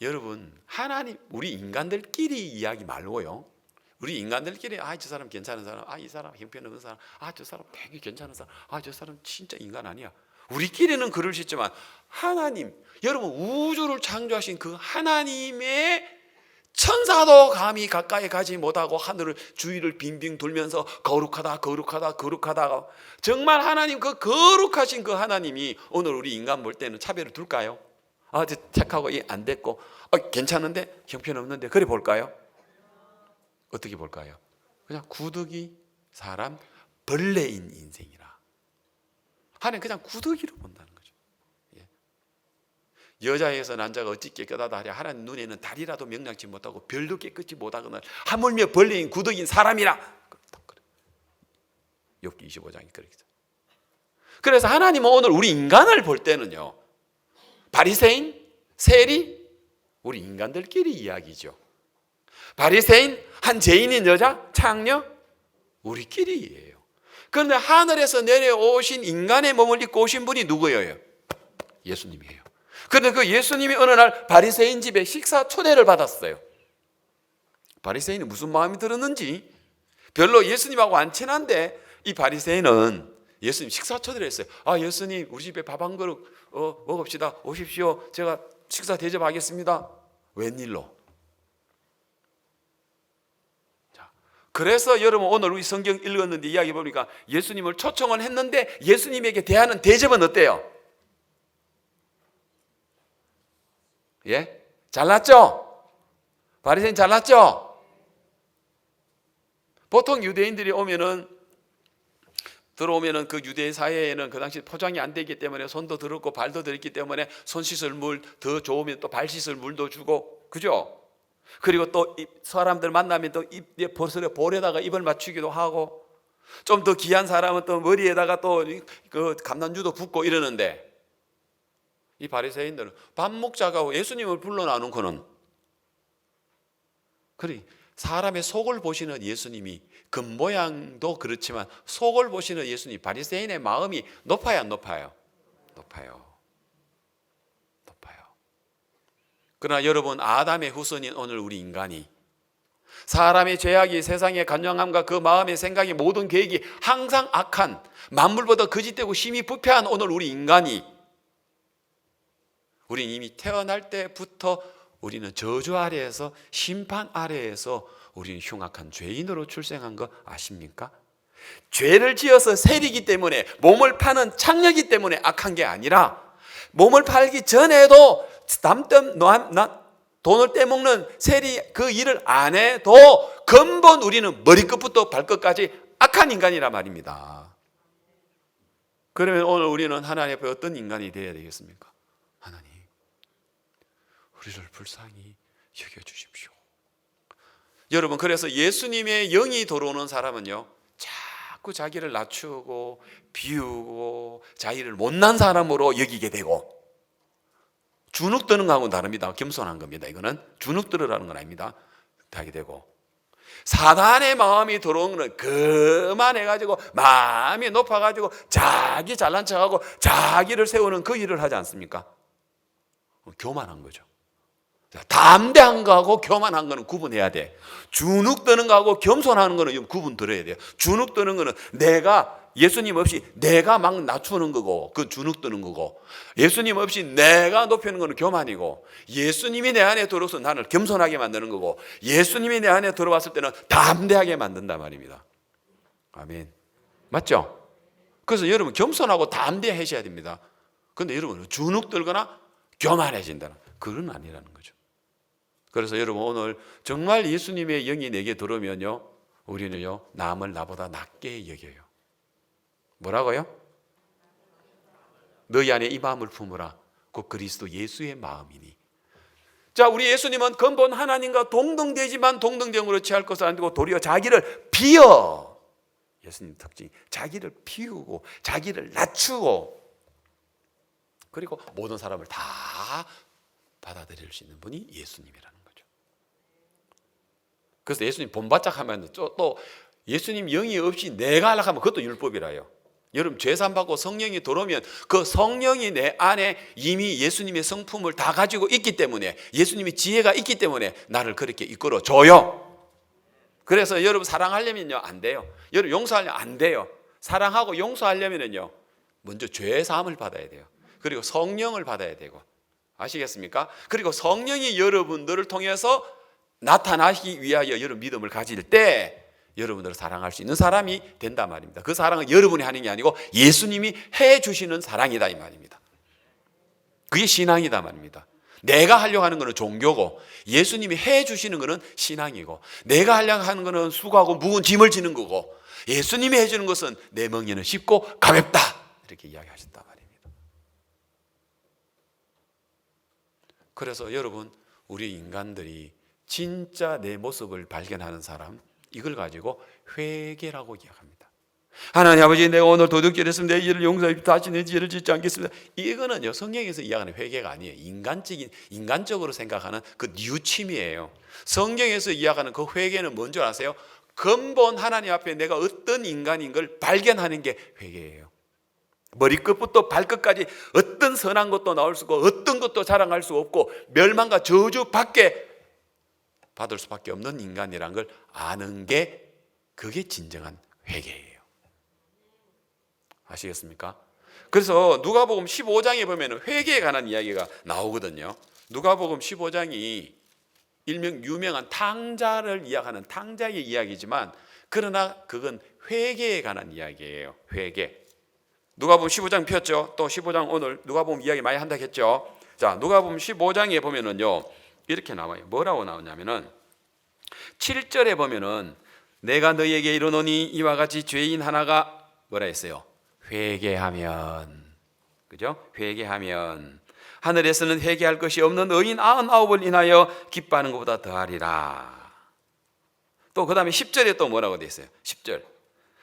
Speaker 1: 여러분 하나님 우리 인간들끼리 이야기 말고요. 우리 인간들끼리 저 사람 괜찮은 사람, 이 사람 형편없는 사람, 저 사람 되게 괜찮은 사람, 저 사람 진짜 인간 아니야. 우리끼리는 그럴 수 있지만 하나님, 여러분 우주를 창조하신 그 하나님의 천사도 감히 가까이 가지 못하고 하늘을 주위를 빙빙 돌면서 거룩하다 정말 하나님 그 거룩하신 그 하나님이 오늘 우리 인간 볼 때는 차별을 둘까요? 저 착하고 안 됐고 괜찮은데 형편없는데 그래 볼까요? 어떻게 볼까요? 그냥 구더기 사람 벌레인 인생이라 하나님 그냥 구더기로 본다는 거죠. 여자에서 남자가 어찌 깨끗하다 하랴 하나님 눈에는 달이라도 명랑치 못하고 별도 깨끗이 못하거늘 하물며 벌레인 구더기인 사람이라. 욥기 25장이 그렇게. 그래서 하나님은 오늘 우리 인간을 볼 때는요 바리새인, 세리 우리 인간들끼리 이야기죠. 바리새인 한 죄인인 여자 창녀 우리끼리예요. 그런데 하늘에서 내려오신 인간의 몸을 입고 오신 분이 누구예요? 예수님이에요. 그런데 그 예수님이 어느 날 바리새인 집에 식사 초대를 받았어요. 바리새인이 무슨 마음이 들었는지 별로 예수님하고 안 친한데 이 바리새인은 예수님 식사 초대를 했어요. 아, 예수님 우리 집에 밥 한 그릇 먹읍시다. 오십시오. 제가 식사 대접하겠습니다. 웬일로? 자, 그래서 여러분 오늘 우리 성경 읽었는데 이야기 보니까 예수님을 초청을 했는데 예수님에게 대하는 대접은 어때요? 예? 잘났죠? 바리새인 잘났죠? 보통 유대인들이 들어오면은 그 유대 사회에는 그 당시 포장이 안 되기 때문에 손도 더럽고 발도 더럽기 때문에 손 씻을 물 더 좋으면 또 발 씻을 물도 주고, 그죠? 그리고 또 사람들 만나면 또 볼에다가 입을 맞추기도 하고, 좀 더 귀한 사람은 또 머리에다가 또 그 감난주도 붓고 이러는데, 이 바리새인들은 밥 먹자고 예수님을 불러놔놓고는, 그래 사람의 속을 보시는 예수님이, 겉모양도 그렇지만 속을 보시는 예수님, 바리새인의 마음이 높아요, 안 높아요? 높아요. 그러나 여러분, 아담의 후손인 오늘 우리 인간이, 사람의 죄악이, 세상의 간영함과 그 마음의 생각이, 모든 계획이 항상 악한, 만물보다 거짓되고 심히 부패한 오늘 우리 인간이, 우리는 이미 태어날 때부터 우리는 저주 아래에서, 심판 아래에서 우리는 흉악한 죄인으로 출생한 거 아십니까? 죄를 지어서 세리기 때문에, 몸을 파는 창녀이기 때문에 악한 게 아니라, 몸을 팔기 전에도 돈을 떼먹는 세리 그 일을 안 해도 근본 우리는 머리끝부터 발끝까지 악한 인간이란 말입니다. 그러면 오늘 우리는 하나님 앞에 어떤 인간이 되어야 되겠습니까? 하나님, 우리를 불쌍히 여겨주십시오. 여러분, 그래서 예수님의 영이 들어오는 사람은요, 자꾸 자기를 낮추고 비우고 자기를 못난 사람으로 여기게 되고, 주눅 드는 거하고는 다릅니다. 겸손한 겁니다. 이거는 주눅 들으라는 건 아닙니다. 하게 되고, 사단의 마음이 들어오는 건 그만해가지고 마음이 높아가지고 자기 잘난 척하고 자기를 세우는 그 일을 하지 않습니까? 교만한 거죠. 담대한 거하고 교만한 거는 구분해야 돼. 주눅 드는 거하고 겸손하는 거는 구분 들어야 돼요. 주눅 드는 거는 내가 예수님 없이 내가 막 낮추는 거고, 그건 주눅 드는 거고, 예수님 없이 내가 높이는 거는 교만이고, 예수님이 내 안에 들어서 나를 겸손하게 만드는 거고, 예수님이 내 안에 들어왔을 때는 담대하게 만든단 말입니다. 아멘. 맞죠? 그래서 여러분 겸손하고 담대하셔야 됩니다. 그런데 여러분 주눅 들거나 교만해진다는, 그건 아니라는 거죠. 그래서 여러분 오늘 정말 예수님의 영이 내게 들어오면요, 우리는요 남을 나보다 낮게 여겨요. 뭐라고요? 너희 안에 이 마음을 품으라. 곧 그리스도 예수의 마음이니. 자, 우리 예수님은 근본 하나님과 동등되지만 동등됨으로 취할 것을 안 두고 도리어 자기를 비워. 예수님 특징이 자기를 비우고 자기를 낮추고, 그리고 모든 사람을 다 받아들일 수 있는 분이 예수님이라는 거죠. 그래서 예수님 본바짝 하면 또 예수님 영이 없이 내가 하려고 하면 그것도 율법이라요. 여러분 죄산 받고 성령이 들어오면 그 성령이 내 안에 이미 예수님의 성품을 다 가지고 있기 때문에, 예수님의 지혜가 있기 때문에 나를 그렇게 이끌어 줘요. 그래서 여러분 사랑하려면요 안 돼요. 여러분 용서하려면 안 돼요. 사랑하고 용서하려면요 먼저 죄 사함을 받아야 돼요. 그리고 성령을 받아야 되고, 아시겠습니까? 그리고 성령이 여러분들을 통해서 나타나기 위하여 여러분 믿음을 가질 때 여러분들을 사랑할 수 있는 사람이 된단 말입니다. 그 사랑은 여러분이 하는 게 아니고 예수님이 해주시는 사랑이다 이 말입니다. 그게 신앙이다 말입니다. 내가 하려고 하는 것은 종교고, 예수님이 해주시는 것은 신앙이고, 내가 하려고 하는 것은 수고하고 무거운 짐을 지는 거고, 예수님이 해주는 것은 내 멍에는 쉽고 가볍다, 이렇게 이야기하셨단 말입니다. 그래서 여러분, 우리 인간들이 진짜 내 모습을 발견하는 사람, 이걸 가지고 회개라고 이야기합니다. 하나님 아버지, 내가 오늘 도둑질했으면 내 일을 용서해 다시 내 죄를 짓지 않겠습니다. 이거는요 성경에서 이야기하는 회개가 아니에요. 인간적으로 생각하는 그 뉘우침이에요. 성경에서 이야기하는 그 회개는 뭔 줄 아세요? 근본 하나님 앞에 내가 어떤 인간인 걸 발견하는 게 회개예요. 머리끝부터 발끝까지 어떤 선한 것도 나올 수 없고 어떤 것도 자랑할 수 없고 멸망과 저주밖에 받을 수밖에 없는 인간이란 걸 아는 게 그게 진정한 회개예요. 아시겠습니까? 그래서 누가복음 15장에 보면 회개에 관한 이야기가 나오거든요. 누가복음 15장이 일명 유명한 탕자를 이야기하는 탕자의 이야기지만 그러나 그건 회개에 관한 이야기예요. 회개. 누가복음 15장 폈죠. 또 15장 오늘 누가복음 이야기 많이 한다 했죠. 자, 누가복음 15장에 보면은요 이렇게 나와요. 뭐라고 나오냐면은 7절에 보면은 내가 너희에게 이르노니 이와 같이 죄인 하나가 뭐라 했어요? 회개하면, 그죠? 회개하면 하늘에서는 회개할 것이 없는 의인 99을 인하여 기뻐하는 것보다 더하리라. 또 그 다음에 10절에 또 뭐라고 되어 있어요? 10절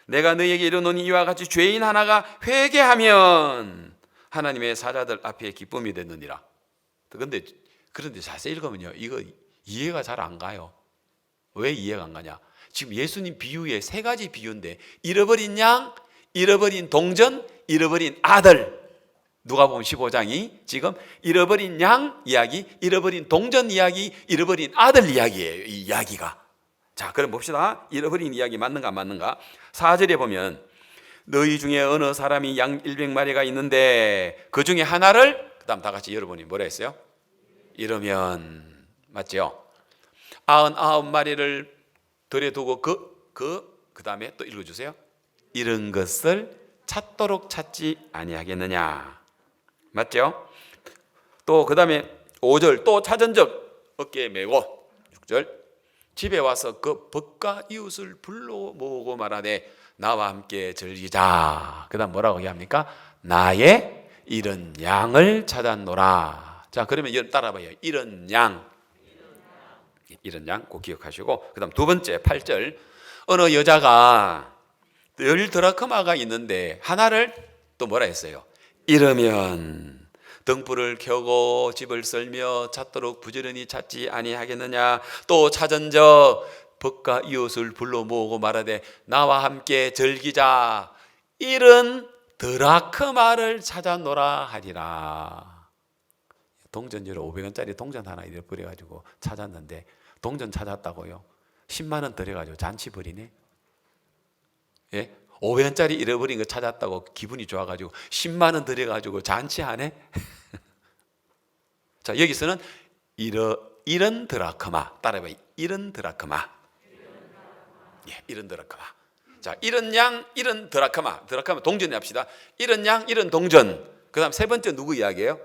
Speaker 1: 내가 너희에게 이르노니 이와 같이 죄인 하나가 회개하면 하나님의 사자들 앞에 기쁨이 되느니라. 그런데 자세히 읽으면요 이거 이해가 잘 안 가요. 왜 이해가 안 가냐? 지금 예수님 비유에 세 가지 비유인데 잃어버린 양, 잃어버린 동전, 잃어버린 아들. 누가복음 15장이 지금 잃어버린 양 이야기, 잃어버린 동전 이야기, 잃어버린 아들 이야기예요. 이 이야기가. 자, 그럼 봅시다. 잃어버린 이야기 맞는가 안 맞는가? 4절에 보면 너희 중에 어느 사람이 양 100마리가 있는데 그 중에 하나를, 그 다음 다 같이 여러분이 뭐라 했어요? 잃으면, 맞죠? 99마리를 들여두고 그 다음에 또 읽어주세요. 잃은 것을 찾도록 찾지 아니하겠느냐. 맞죠? 또 그 다음에 5절 또 찾은 적 어깨에 메고 6절 집에 와서 그 벗과 이웃을 불러 모으고 말하되 나와 함께 즐기자. 그 다음 뭐라고 얘기합니까? 나의 잃은 양을 찾았노라. 자, 그러면 따라봐요. 잃은 양 꼭 기억하시고, 그 다음 두 번째 8절 어느 여자가 10드라크마가 있는데 하나를 또 뭐라 했어요? 잃으면 등불을 켜고 집을 썰며 찾도록 부지런히 찾지 아니하겠느냐. 또 찾은 적 벗과 이웃을 불러 모으고 말하되 나와 함께 즐기자. 잃은 드라크마를 찾아노라 하리라. 동전으로 500원짜리 동전 하나 잃어버려가지고 찾았는데 동전 찾았다고요? 10만 원 들여가지고 잔치 벌이네. 예? 500원짜리 잃어버린 거 찾았다고 기분이 좋아가지고 10만 원 들여가지고 잔치하네. 자, 여기서는 잃은 드라크마. 따라해봐요. 잃은 드라크마. 예, 잃은 드라크마. 자, 잃은 양, 잃은 드라크마. 드라크마 동전에 합시다. 잃은 양, 잃은 동전. 그 다음 세 번째 누구 이야기예요?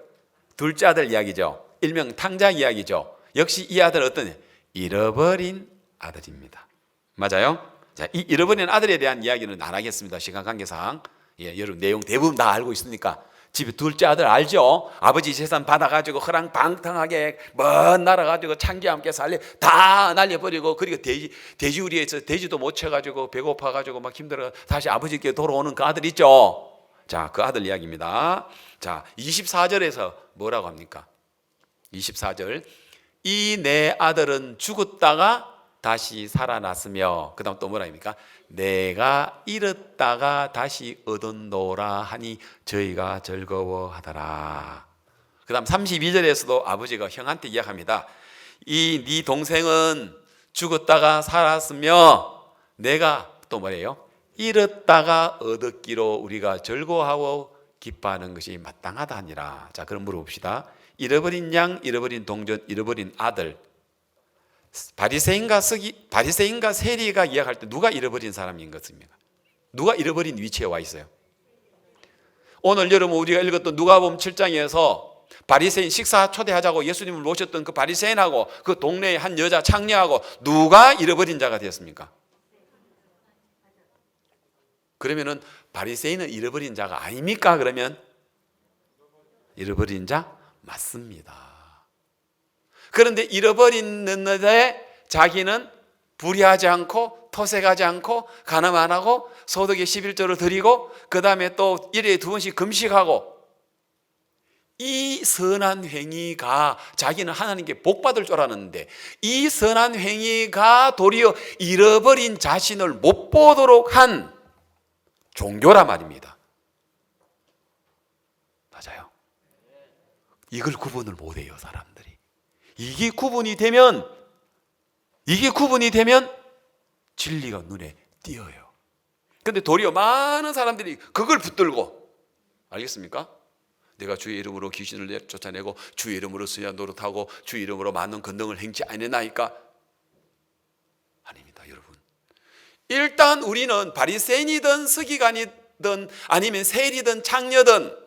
Speaker 1: 둘째 아들 이야기죠. 일명 탕자 이야기죠. 역시 이 아들은 어떤 잃어버린 아들입니다. 맞아요? 자, 이 잃어버린 아들에 대한 이야기는 안 하겠습니다. 시간 관계상. 예, 여러분 내용 대부분 다 알고 있으니까. 집에 둘째 아들 알죠? 아버지 재산 받아가지고 허랑방탕하게 먼 나라 가지고 창기와 함께 살려 다 날려버리고, 그리고 돼지우리에서 돼지도 못 쳐가지고 배고파가지고 막 힘들어 다시 아버지께 돌아오는 그 아들 있죠? 자, 그 아들 이야기입니다. 자, 24절에서 뭐라고 합니까? 24절 이 내 아들은 죽었다가 다시 살아났으며, 그 다음 또 뭐라 합니까? 내가 잃었다가 다시 얻었노라 하니 저희가 즐거워하더라. 그 다음 32절에서도 아버지가 형한테 이야기합니다. 이 네 동생은 죽었다가 살았으며 내가 또 뭐래요? 잃었다가 얻었기로 우리가 즐거워하고 기뻐하는 것이 마땅하다 하니라. 자, 그럼 물어봅시다. 잃어버린 양, 잃어버린 동전, 잃어버린 아들. 바리새인과 세리가 이야기할 때 누가 잃어버린 사람인 것입니까? 누가 잃어버린 위치에 와 있어요? 오늘 여러분 우리가 읽었던 누가복음 7장에서 바리새인 식사 초대하자고 예수님을 모셨던 그 바리새인하고 그 동네의 한 여자 창녀하고 누가 잃어버린 자가 되었습니까? 그러면은 바리새인은 잃어버린 자가 아닙니까? 그러면 잃어버린 자 맞습니다. 그런데 잃어버리는데 자기는 불의하지 않고 토색하지 않고 간음 안 하고 소득의 11조를 드리고 그 다음에 또 일에 2번씩 금식하고 이 선한 행위가 자기는 하나님께 복 받을 줄 알았는데 이 선한 행위가 도리어 잃어버린 자신을 못 보도록 한 종교라 말입니다. 맞아요. 이걸 구분을 못해요, 사람들이. 이게 구분이 되면 진리가 눈에 띄어요. 근데 도리어 많은 사람들이 그걸 붙들고, 알겠습니까? 내가 주의 이름으로 귀신을 쫓아내고 주의 이름으로 수야 노릇하고 주의 이름으로 많은 권능을 행치 아니나이까? 아닙니다, 여러분. 일단 우리는 바리새인이든 서기관이든 아니면 세리든 창녀든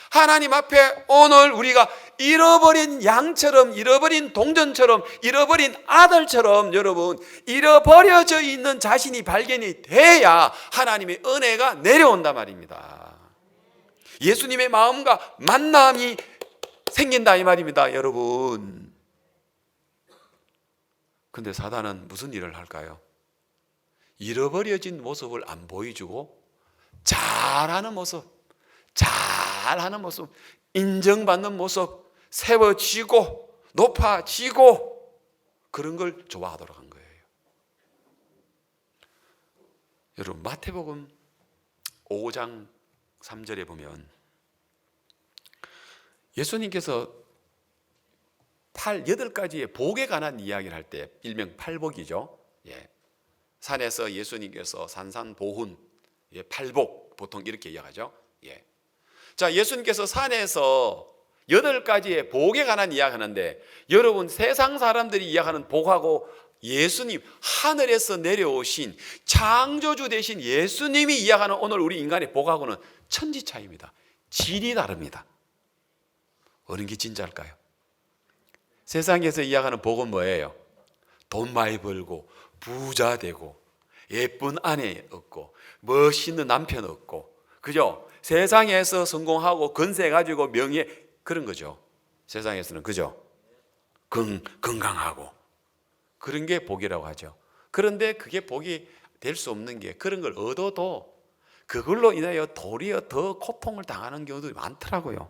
Speaker 1: 하나님 앞에 오늘 우리가 잃어버린 양처럼, 잃어버린 동전처럼, 잃어버린 아들처럼 여러분 잃어버려져 있는 자신이 발견이 돼야 하나님의 은혜가 내려온단 말입니다. 예수님의 마음과 만남이 생긴다 이 말입니다, 여러분. 근데 사단은 무슨 일을 할까요? 잃어버려진 모습을 안 보여주고 잘하는 모습, 인정받는 모습, 세워지고 높아지고 그런 걸 좋아하도록 한 거예요. 여러분 마태복음 5장 3절에 보면 예수님께서 8가지의 복에 관한 이야기를 할 때 일명 팔복이죠. 산에서 예수님께서 산산보훈, 팔복 보통 이렇게 이야기하죠. 자, 예수님께서 산에서 8가지의 복에 관한 이야기하는데 여러분 세상 사람들이 이야기하는 복하고 예수님 하늘에서 내려오신 창조주 되신 예수님이 이야기하는 오늘 우리 인간의 복하고는 천지 차이입니다. 질이 다릅니다. 어느 게 진짜일까요? 세상에서 이야기하는 복은 뭐예요? 돈 많이 벌고 부자 되고 예쁜 아내 얻고 멋있는 남편 얻고, 그죠? 세상에서 성공하고 건세 가지고 명예, 그런 거죠. 세상에서는, 그죠? 건강하고 그런 게 복이라고 하죠. 그런데 그게 복이 될 수 없는 게, 그런 걸 얻어도 그걸로 인하여 도리어 더 고통을 당하는 경우도 많더라고요.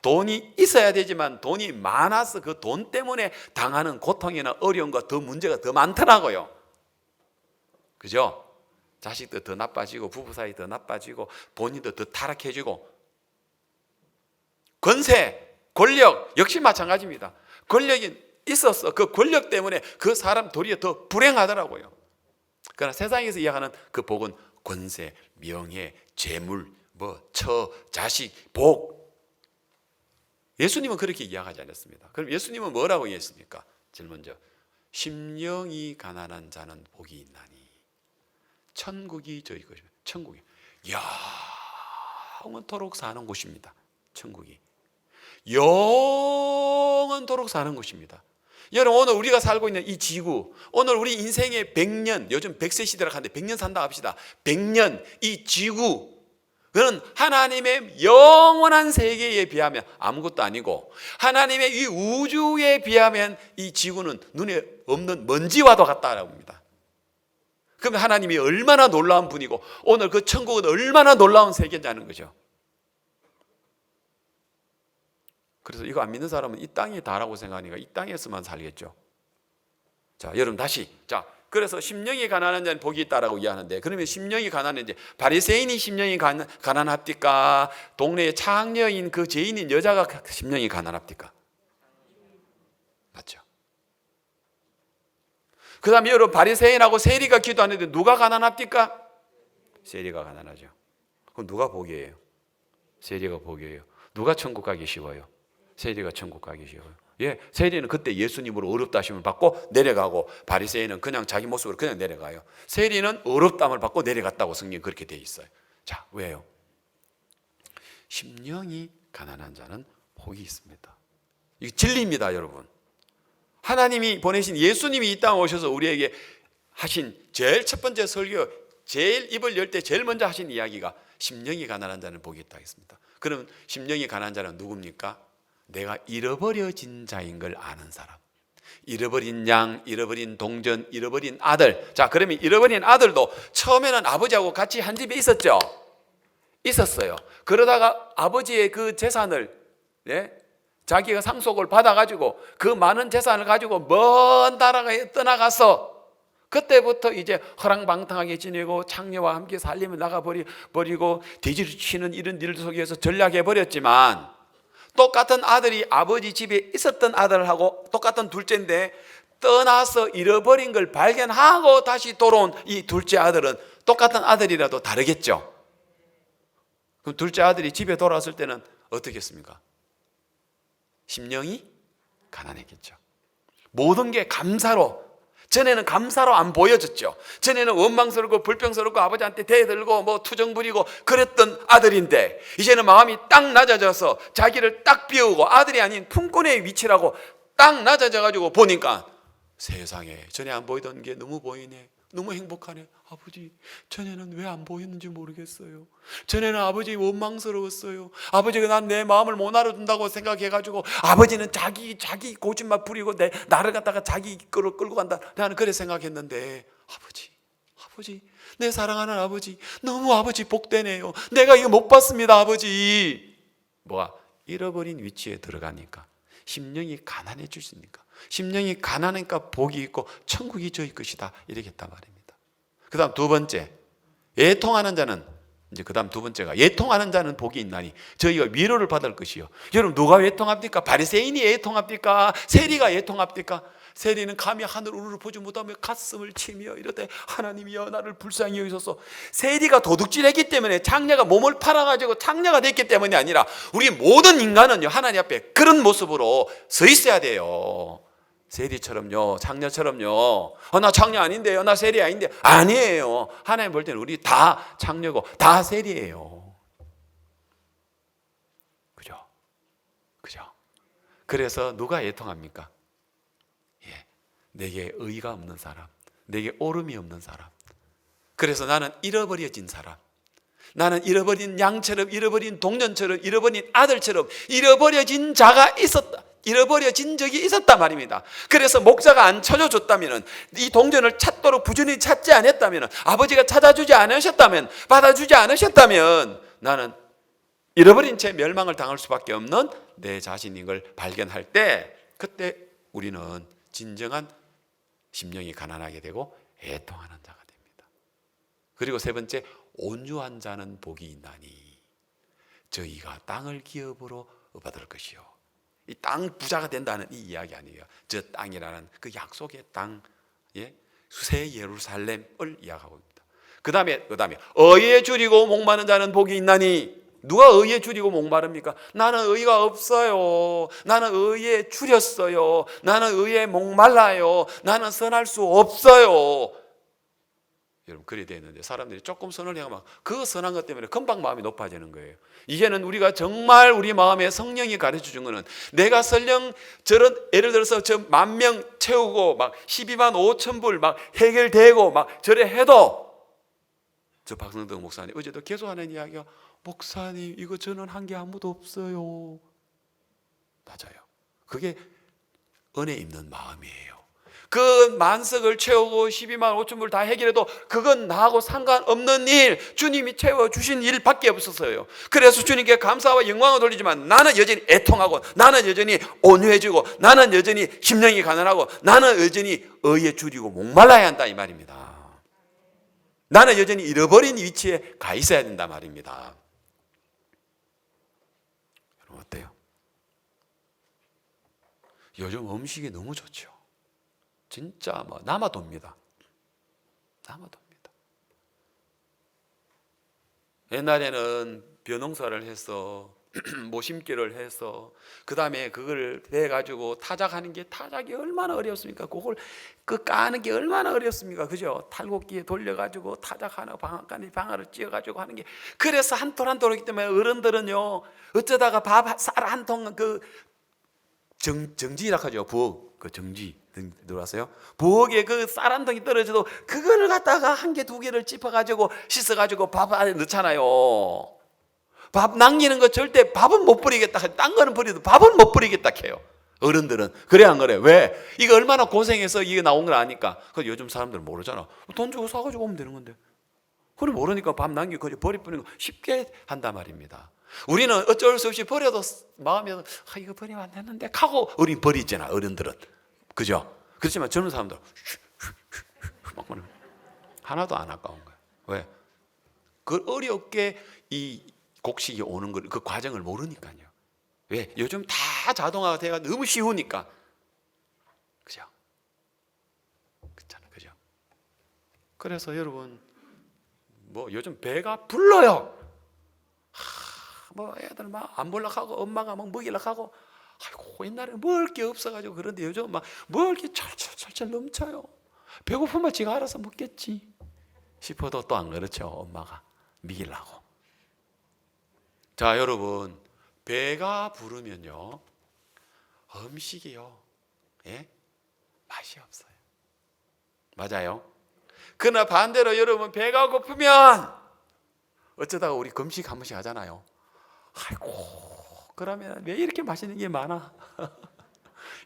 Speaker 1: 돈이 있어야 되지만 돈이 많아서 그 돈 때문에 당하는 고통이나 어려움과 더 문제가 더 많더라고요. 그죠? 자식도 더 나빠지고 부부 사이 더 나빠지고 본인도 더 타락해지고, 권세, 권력 역시 마찬가지입니다. 권력이 있었어. 그 권력 때문에 그 사람 도리어 더 불행하더라고요. 그러나 세상에서 이야기하는 그 복은 권세, 명예, 재물, 처, 자식, 복. 예수님은 그렇게 이야기하지 않았습니다. 그럼 예수님은 뭐라고 이야기했습니까? 제일 먼저 심령이 가난한 자는 복이 있나니 천국이 저희 것입니다. 천국이 영원토록 사는 곳입니다. 천국이 영원토록 사는 곳입니다. 여러분 오늘 우리가 살고 있는 이 지구, 오늘 우리 인생의 100년, 요즘 100세 시대라고 하는데 100년 산다 합시다. 100년 이 지구, 그는 하나님의 영원한 세계에 비하면 아무것도 아니고 하나님의 이 우주에 비하면 이 지구는 눈에 없는 먼지와도 같다라고 합니다. 그러면 하나님이 얼마나 놀라운 분이고 오늘 그 천국은 얼마나 놀라운 세계냐는 거죠. 그래서 이거 안 믿는 사람은 이 땅이 다라고 생각하니까 이 땅에서만 살겠죠. 자, 여러분 다시, 자, 그래서 심령이 가난한 자는 복이 있다라고 이야기하는데, 그러면 심령이 가난한지 바리새인이 심령이 가난합니까? 동네의 창녀인 그 죄인인 여자가 심령이 가난합니까? 맞죠? 그 다음에 여러분 바리새인하고 세리가 기도하는데 누가 가난합니까? 세리가 가난하죠. 그럼 누가 복이에요? 세리가 복이에요. 누가 천국 가기 쉬워요? 세리가 천국 가기 쉬워요. 세리는 그때 예수님으로 어렵다 하심을 받고 내려가고, 바리새인은 그냥 자기 모습으로 그냥 내려가요. 세리는 어렵다함을 받고 내려갔다고 성경에 그렇게 돼 있어요. 자, 왜요? 심령이 가난한 자는 복이 있습니다. 이게 진리입니다, 여러분. 하나님이 보내신 예수님이 이 땅에 오셔서 우리에게 하신 제일 첫 번째 설교, 제일 입을 열 때 제일 먼저 하신 이야기가 심령이 가난한 자는 복이 있다 했습니다. 그럼 심령이 가난한 자는 누굽니까? 내가 잃어버려진 자인 걸 아는 사람. 잃어버린 양, 잃어버린 동전, 잃어버린 아들. 자, 그러면 잃어버린 아들도 처음에는 아버지하고 같이 한 집에 있었죠. 있었어요. 그러다가 아버지의 그 재산을, 예? 자기가 상속을 받아가지고 그 많은 재산을 가지고 먼 나라에 떠나가서 그때부터 이제 허랑방탕하게 지내고 창녀와 함께 살림을 나가버리고 돼지를 치는 이런 일 속에서 전락해버렸지만, 똑같은 아들이 아버지 집에 있었던 아들하고 똑같은 둘째인데 떠나서 잃어버린 걸 발견하고 다시 돌아온 이 둘째 아들은 똑같은 아들이라도 다르겠죠. 그럼 둘째 아들이 집에 돌아왔을 때는 어떻겠습니까? 심령이 가난했겠죠. 모든 게 감사로, 전에는 감사로 안 보여졌죠. 전에는 원망스럽고 불평스럽고 아버지한테 대들고 뭐 투정 부리고 그랬던 아들인데, 이제는 마음이 딱 낮아져서 자기를 딱 비우고 아들이 아닌 품꾼의 위치라고 딱 낮아져 가지고 보니까 세상에 전에 안 보이던 게 너무 보이네. 너무 행복하네. 아버지, 전에는 왜 안 보였는지 모르겠어요. 전에는 아버지 원망스러웠어요. 아버지가 난 내 마음을 못 알아준다고 생각해가지고 아버지는 자기 고집만 부리고 나를 갖다가 자기 끌고 간다. 나는 그래 생각했는데, 아버지, 내 사랑하는 아버지, 너무 아버지 복되네요. 내가 이거 못 봤습니다, 아버지. 뭐가 잃어버린 위치에 들어가니까 심령이 가난해지니까, 심령이 가난하니까 복이 있고 천국이 저희 것이다, 이렇게 했단 말입니다. 그 다음 두 번째, 애통하는 자는, 이제 그 다음 두 번째가 애통하는 자는 복이 있나니 저희가 위로를 받을 것이요. 여러분, 누가 애통합니까? 바리새인이 애통합니까? 세리가 애통합니까? 세리는 감히 하늘 우르르 보지 못하며 가슴을 치며 이러되 하나님이여 나를 불쌍히 여기소서. 세리가 도둑질했기 때문에, 창녀가 몸을 팔아가지고 창녀가 됐기 때문이 아니라 우리 모든 인간은요, 하나님 앞에 그런 모습으로 서 있어야 돼요. 세리처럼요, 창녀처럼요, 나 창녀 아닌데요, 나 세리 아닌데, 아니에요. 하나님 볼 때는 우리 다 창녀고 다 세리예요. 그죠? 그래서 누가 애통합니까? 내게 의가 없는 사람, 내게 옳음이 없는 사람. 그래서 나는 잃어버려진 사람, 나는 잃어버린 양처럼, 잃어버린 동년처럼, 잃어버린 아들처럼 잃어버려진 자가 있었다, 잃어버려진 적이 있었단 말입니다. 그래서 목자가 안 찾아줬다면, 이 동전을 찾도록 부지런히 찾지 않았다면, 아버지가 찾아주지 않으셨다면, 받아주지 않으셨다면 나는 잃어버린 채 멸망을 당할 수밖에 없는 내 자신인 걸 발견할 때, 그때 우리는 진정한 심령이 가난하게 되고 애통하는 자가 됩니다. 그리고 세 번째, 온유한 자는 복이 있나니 저희가 땅을 기업으로 받을 것이요. 이 땅 부자가 된다는 이 이야기 아니에요. 저 땅이라는 그 약속의 땅, 새 예루살렘을 이야기하고 있습니다. 그 다음에 의에 줄이고 목마른 자는 복이 있나니, 누가 의에 줄이고 목마릅니까? 나는 의가 없어요. 나는 의에 줄였어요. 나는 의에 목말라요. 나는 선할 수 없어요. 여러분, 그래 되는데 사람들이 조금 선을 행하면 그 선한 것 때문에 금방 마음이 높아지는 거예요. 이제는 우리가 정말 우리 마음에 성령이 가르쳐 준 거는, 내가 설령 저런, 예를 들어서 저 10,000명 채우고 막 12만 5천 불 막 해결되고 막 저래 해도, 저 박성덕 목사님 어제도 계속 하는 이야기가, 목사님 이거 저는 한 게 아무도 없어요. 맞아요. 그게 은혜 있는 마음이에요. 그 만석을 채우고 12만 5천 불 다 해결해도 그건 나하고 상관없는 일, 주님이 채워주신 일밖에 없었어요. 그래서 주님께 감사와 영광을 돌리지만 나는 여전히 애통하고, 나는 여전히 온유해지고, 나는 여전히 심령이 가난하고, 나는 여전히 의에 줄이고 목말라야 한다, 이 말입니다. 나는 여전히 잃어버린 위치에 가 있어야 된다 말입니다. 여러분 어때요? 요즘 음식이 너무 좋죠. 진짜 뭐 남아돕니다. 옛날에는 벼농사를 해서 모심기를 해서 그 다음에 그걸 해가지고 타작하는 게, 타작이 얼마나 어렵습니까? 그걸 까는 게 얼마나 어렵습니까? 그죠? 탈곡기에 돌려가지고 타작 하나, 방아를 찧어가지고 하는 게, 그래서 한 톨 한 톨이기 때문에 어른들은요, 어쩌다가 쌀 한 통, 그 정지라고 하죠. 부엌, 그 정지 들어왔어요? 부엌에 그 쌀 한 통이 떨어져도 그거를 갖다가 한 개, 두 개를 찝어가지고 씻어가지고 밥 안에 넣잖아요. 밥 남기는 거 절대, 밥은 못 버리겠다, 딴 거는 버려도 밥은 못 버리겠다 해요. 어른들은. 그래 안 그래? 왜? 이거 얼마나 고생해서 이게 나온 걸 아니까. 그 요즘 사람들은 모르잖아. 돈 주고 사가지고 오면 되는 건데. 그걸 모르니까 밥 남기고 그냥 버려버리는 거 쉽게 한단 말입니다. 우리는 어쩔 수 없이 버려도 마음에 이거 버리면 안 되는데 하고 어린 버리잖아, 어른들은. 그죠? 그렇지만 젊은 사람들 하나도 안 아까운 거예요. 왜? 그 어렵게 이 곡식이 오는 걸, 그 과정을 모르니까요. 왜? 요즘 다 자동화가 돼가 너무 쉬우니까. 그죠? 그렇잖아요. 그죠? 그래서 여러분, 뭐 요즘 배가 불러요. 뭐 애들 막 안 먹으려고 하고 엄마가 막 먹이려고 하고, 아이고 옛날에 먹을 게 없어가지고. 그런데 요즘 막 먹을 게 철철철철 넘쳐요. 배고프면 지가 알아서 먹겠지 싶어도 또 안 그렇죠. 엄마가 먹이려고. 자, 여러분, 배가 부르면요, 음식이요, 예? 맛이 없어요. 맞아요? 그러나 반대로 여러분, 배가 고프면 어쩌다가 우리 금식 한 번씩 하잖아요. 아이고, 그러면 왜 이렇게 맛있는 게 많아?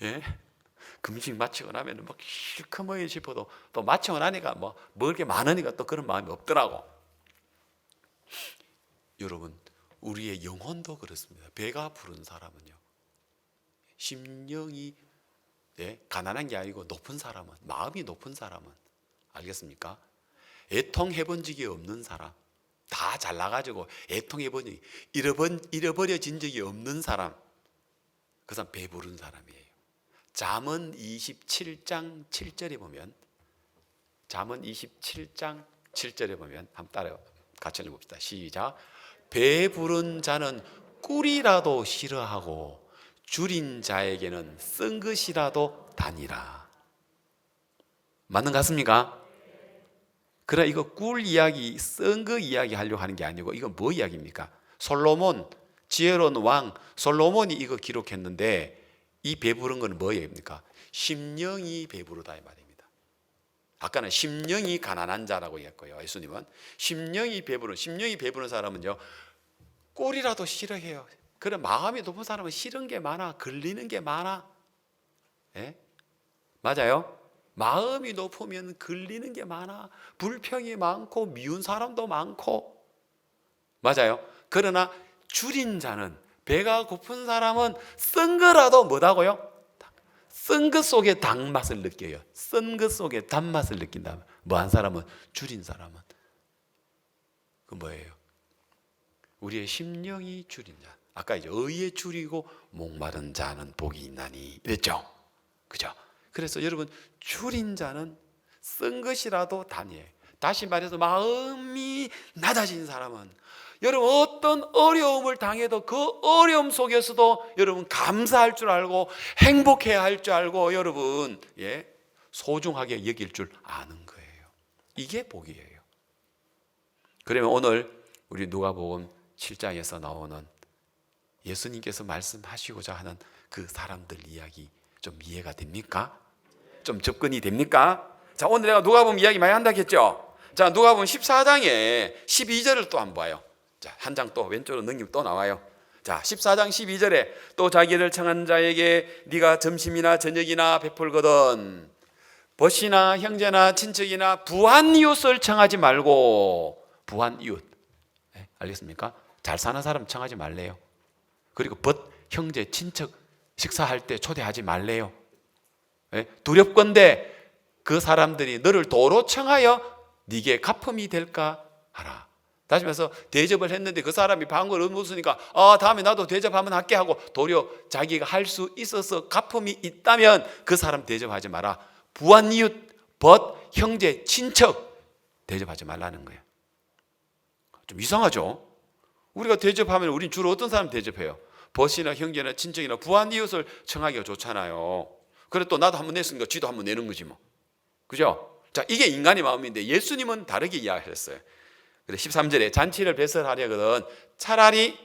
Speaker 1: 예? 금식 마치고 나면 막 실컷 먹이 싶어도 또 마치고 나니까 뭐 먹을 게 많으니까 또 그런 마음이 없더라고. 여러분, 우리의 영혼도 그렇습니다. 배가 부른 사람은요, 심령이, 예? 가난한 게 아니고 높은 사람은, 마음이 높은 사람은, 알겠습니까? 애통해본 적이 없는 사람, 다 잘나가지고 애통해본 적이, 잃어버려진 적이 없는 사람, 그 사람 배 부른 사람이에요. 잠언 27장 7절에 보면, 잠언 27장 7절에 보면, 한번 따라 같이 읽어봅시다. 시작. 배 부른 자는 꿀이라도 싫어하고 줄인 자에게는 쓴 것이라도 다니라. 맞는 것 같습니까? 그래, 이거 꿀 이야기, 쓴 거 이야기 하려고 하는 게 아니고, 이건 뭐 이야기입니까? 솔로몬, 지혜로운 왕 솔로몬이 이거 기록했는데, 이 배부른 건 뭐입니까? 심령이 배부르다 이 말입니다. 아까는 심령이 가난한 자라고 했고요. 예수님은 심령이 배부른 사람은요, 꿀이라도 싫어해요. 그래, 마음이 높은 사람은 싫은 게 많아, 걸리는 게 많아. 예? 맞아요? 마음이 높으면 걸리는 게 많아. 불평이 많고 미운 사람도 많고. 맞아요? 그러나 줄인 자는, 배가 고픈 사람은 쓴 거라도 뭐다고요? 쓴 것 속에 단맛을 느껴요. 쓴 것 속에 단맛을 느낀다면, 뭐한 사람은, 줄인 사람은 그 뭐예요? 우리의 심령이 줄인 자. 아까 이제 의에 줄이고 목마른 자는 복이 있나니 그랬죠? 그죠? 그래서 여러분, 줄인 자는 쓴 것이라도 다니에요. 다시 말해서 마음이 낮아진 사람은, 여러분 어떤 어려움을 당해도 그 어려움 속에서도 여러분 감사할 줄 알고 행복해야 할 줄 알고, 여러분, 예, 소중하게 여길 줄 아는 거예요. 이게 복이에요. 그러면 오늘 우리 누가복음 7장에서 나오는 예수님께서 말씀하시고자 하는 그 사람들 이야기 좀 이해가 됩니까? 좀 접근이 됩니까? 자, 오늘 내가 누가복음 이야기 많이 한다고 했죠? 자, 누가복음 14장에 12절을 또 한번 봐요. 자, 한 장 또 왼쪽으로 넘기면 또 나와요. 자, 14장 12절에 또 자기를 청한 자에게 네가 점심이나 저녁이나 베풀거든 벗이나 형제나 친척이나 부한 이웃을 청하지 말고. 부한 이웃, 네, 알겠습니까? 잘 사는 사람 청하지 말래요. 그리고 벗, 형제, 친척 식사할 때 초대하지 말래요. 네? 두렵건대 그 사람들이 너를 도로 청하여 네게 갚음이 될까 하라. 다시 말해서 대접을 했는데 그 사람이 방을 없으니까 다음에 나도 대접 한번 할게 하고 도리어 자기가 할 수 있어서 갚음이 있다면 그 사람 대접하지 마라. 부한 이웃, 벗, 형제, 친척 대접하지 말라는 거예요. 좀 이상하죠? 우리가 대접하면 우린 주로 어떤 사람 대접해요? 벗이나 형제나 친척이나 부한 이웃을 청하기가 좋잖아요. 그래 또 나도 한번 냈으니까 쥐도 한번 내는 거지 뭐. 그죠? 자, 이게 인간의 마음인데 예수님은 다르게 이야기했어요. 그래서 13절에 잔치를 배설하려거든 차라리,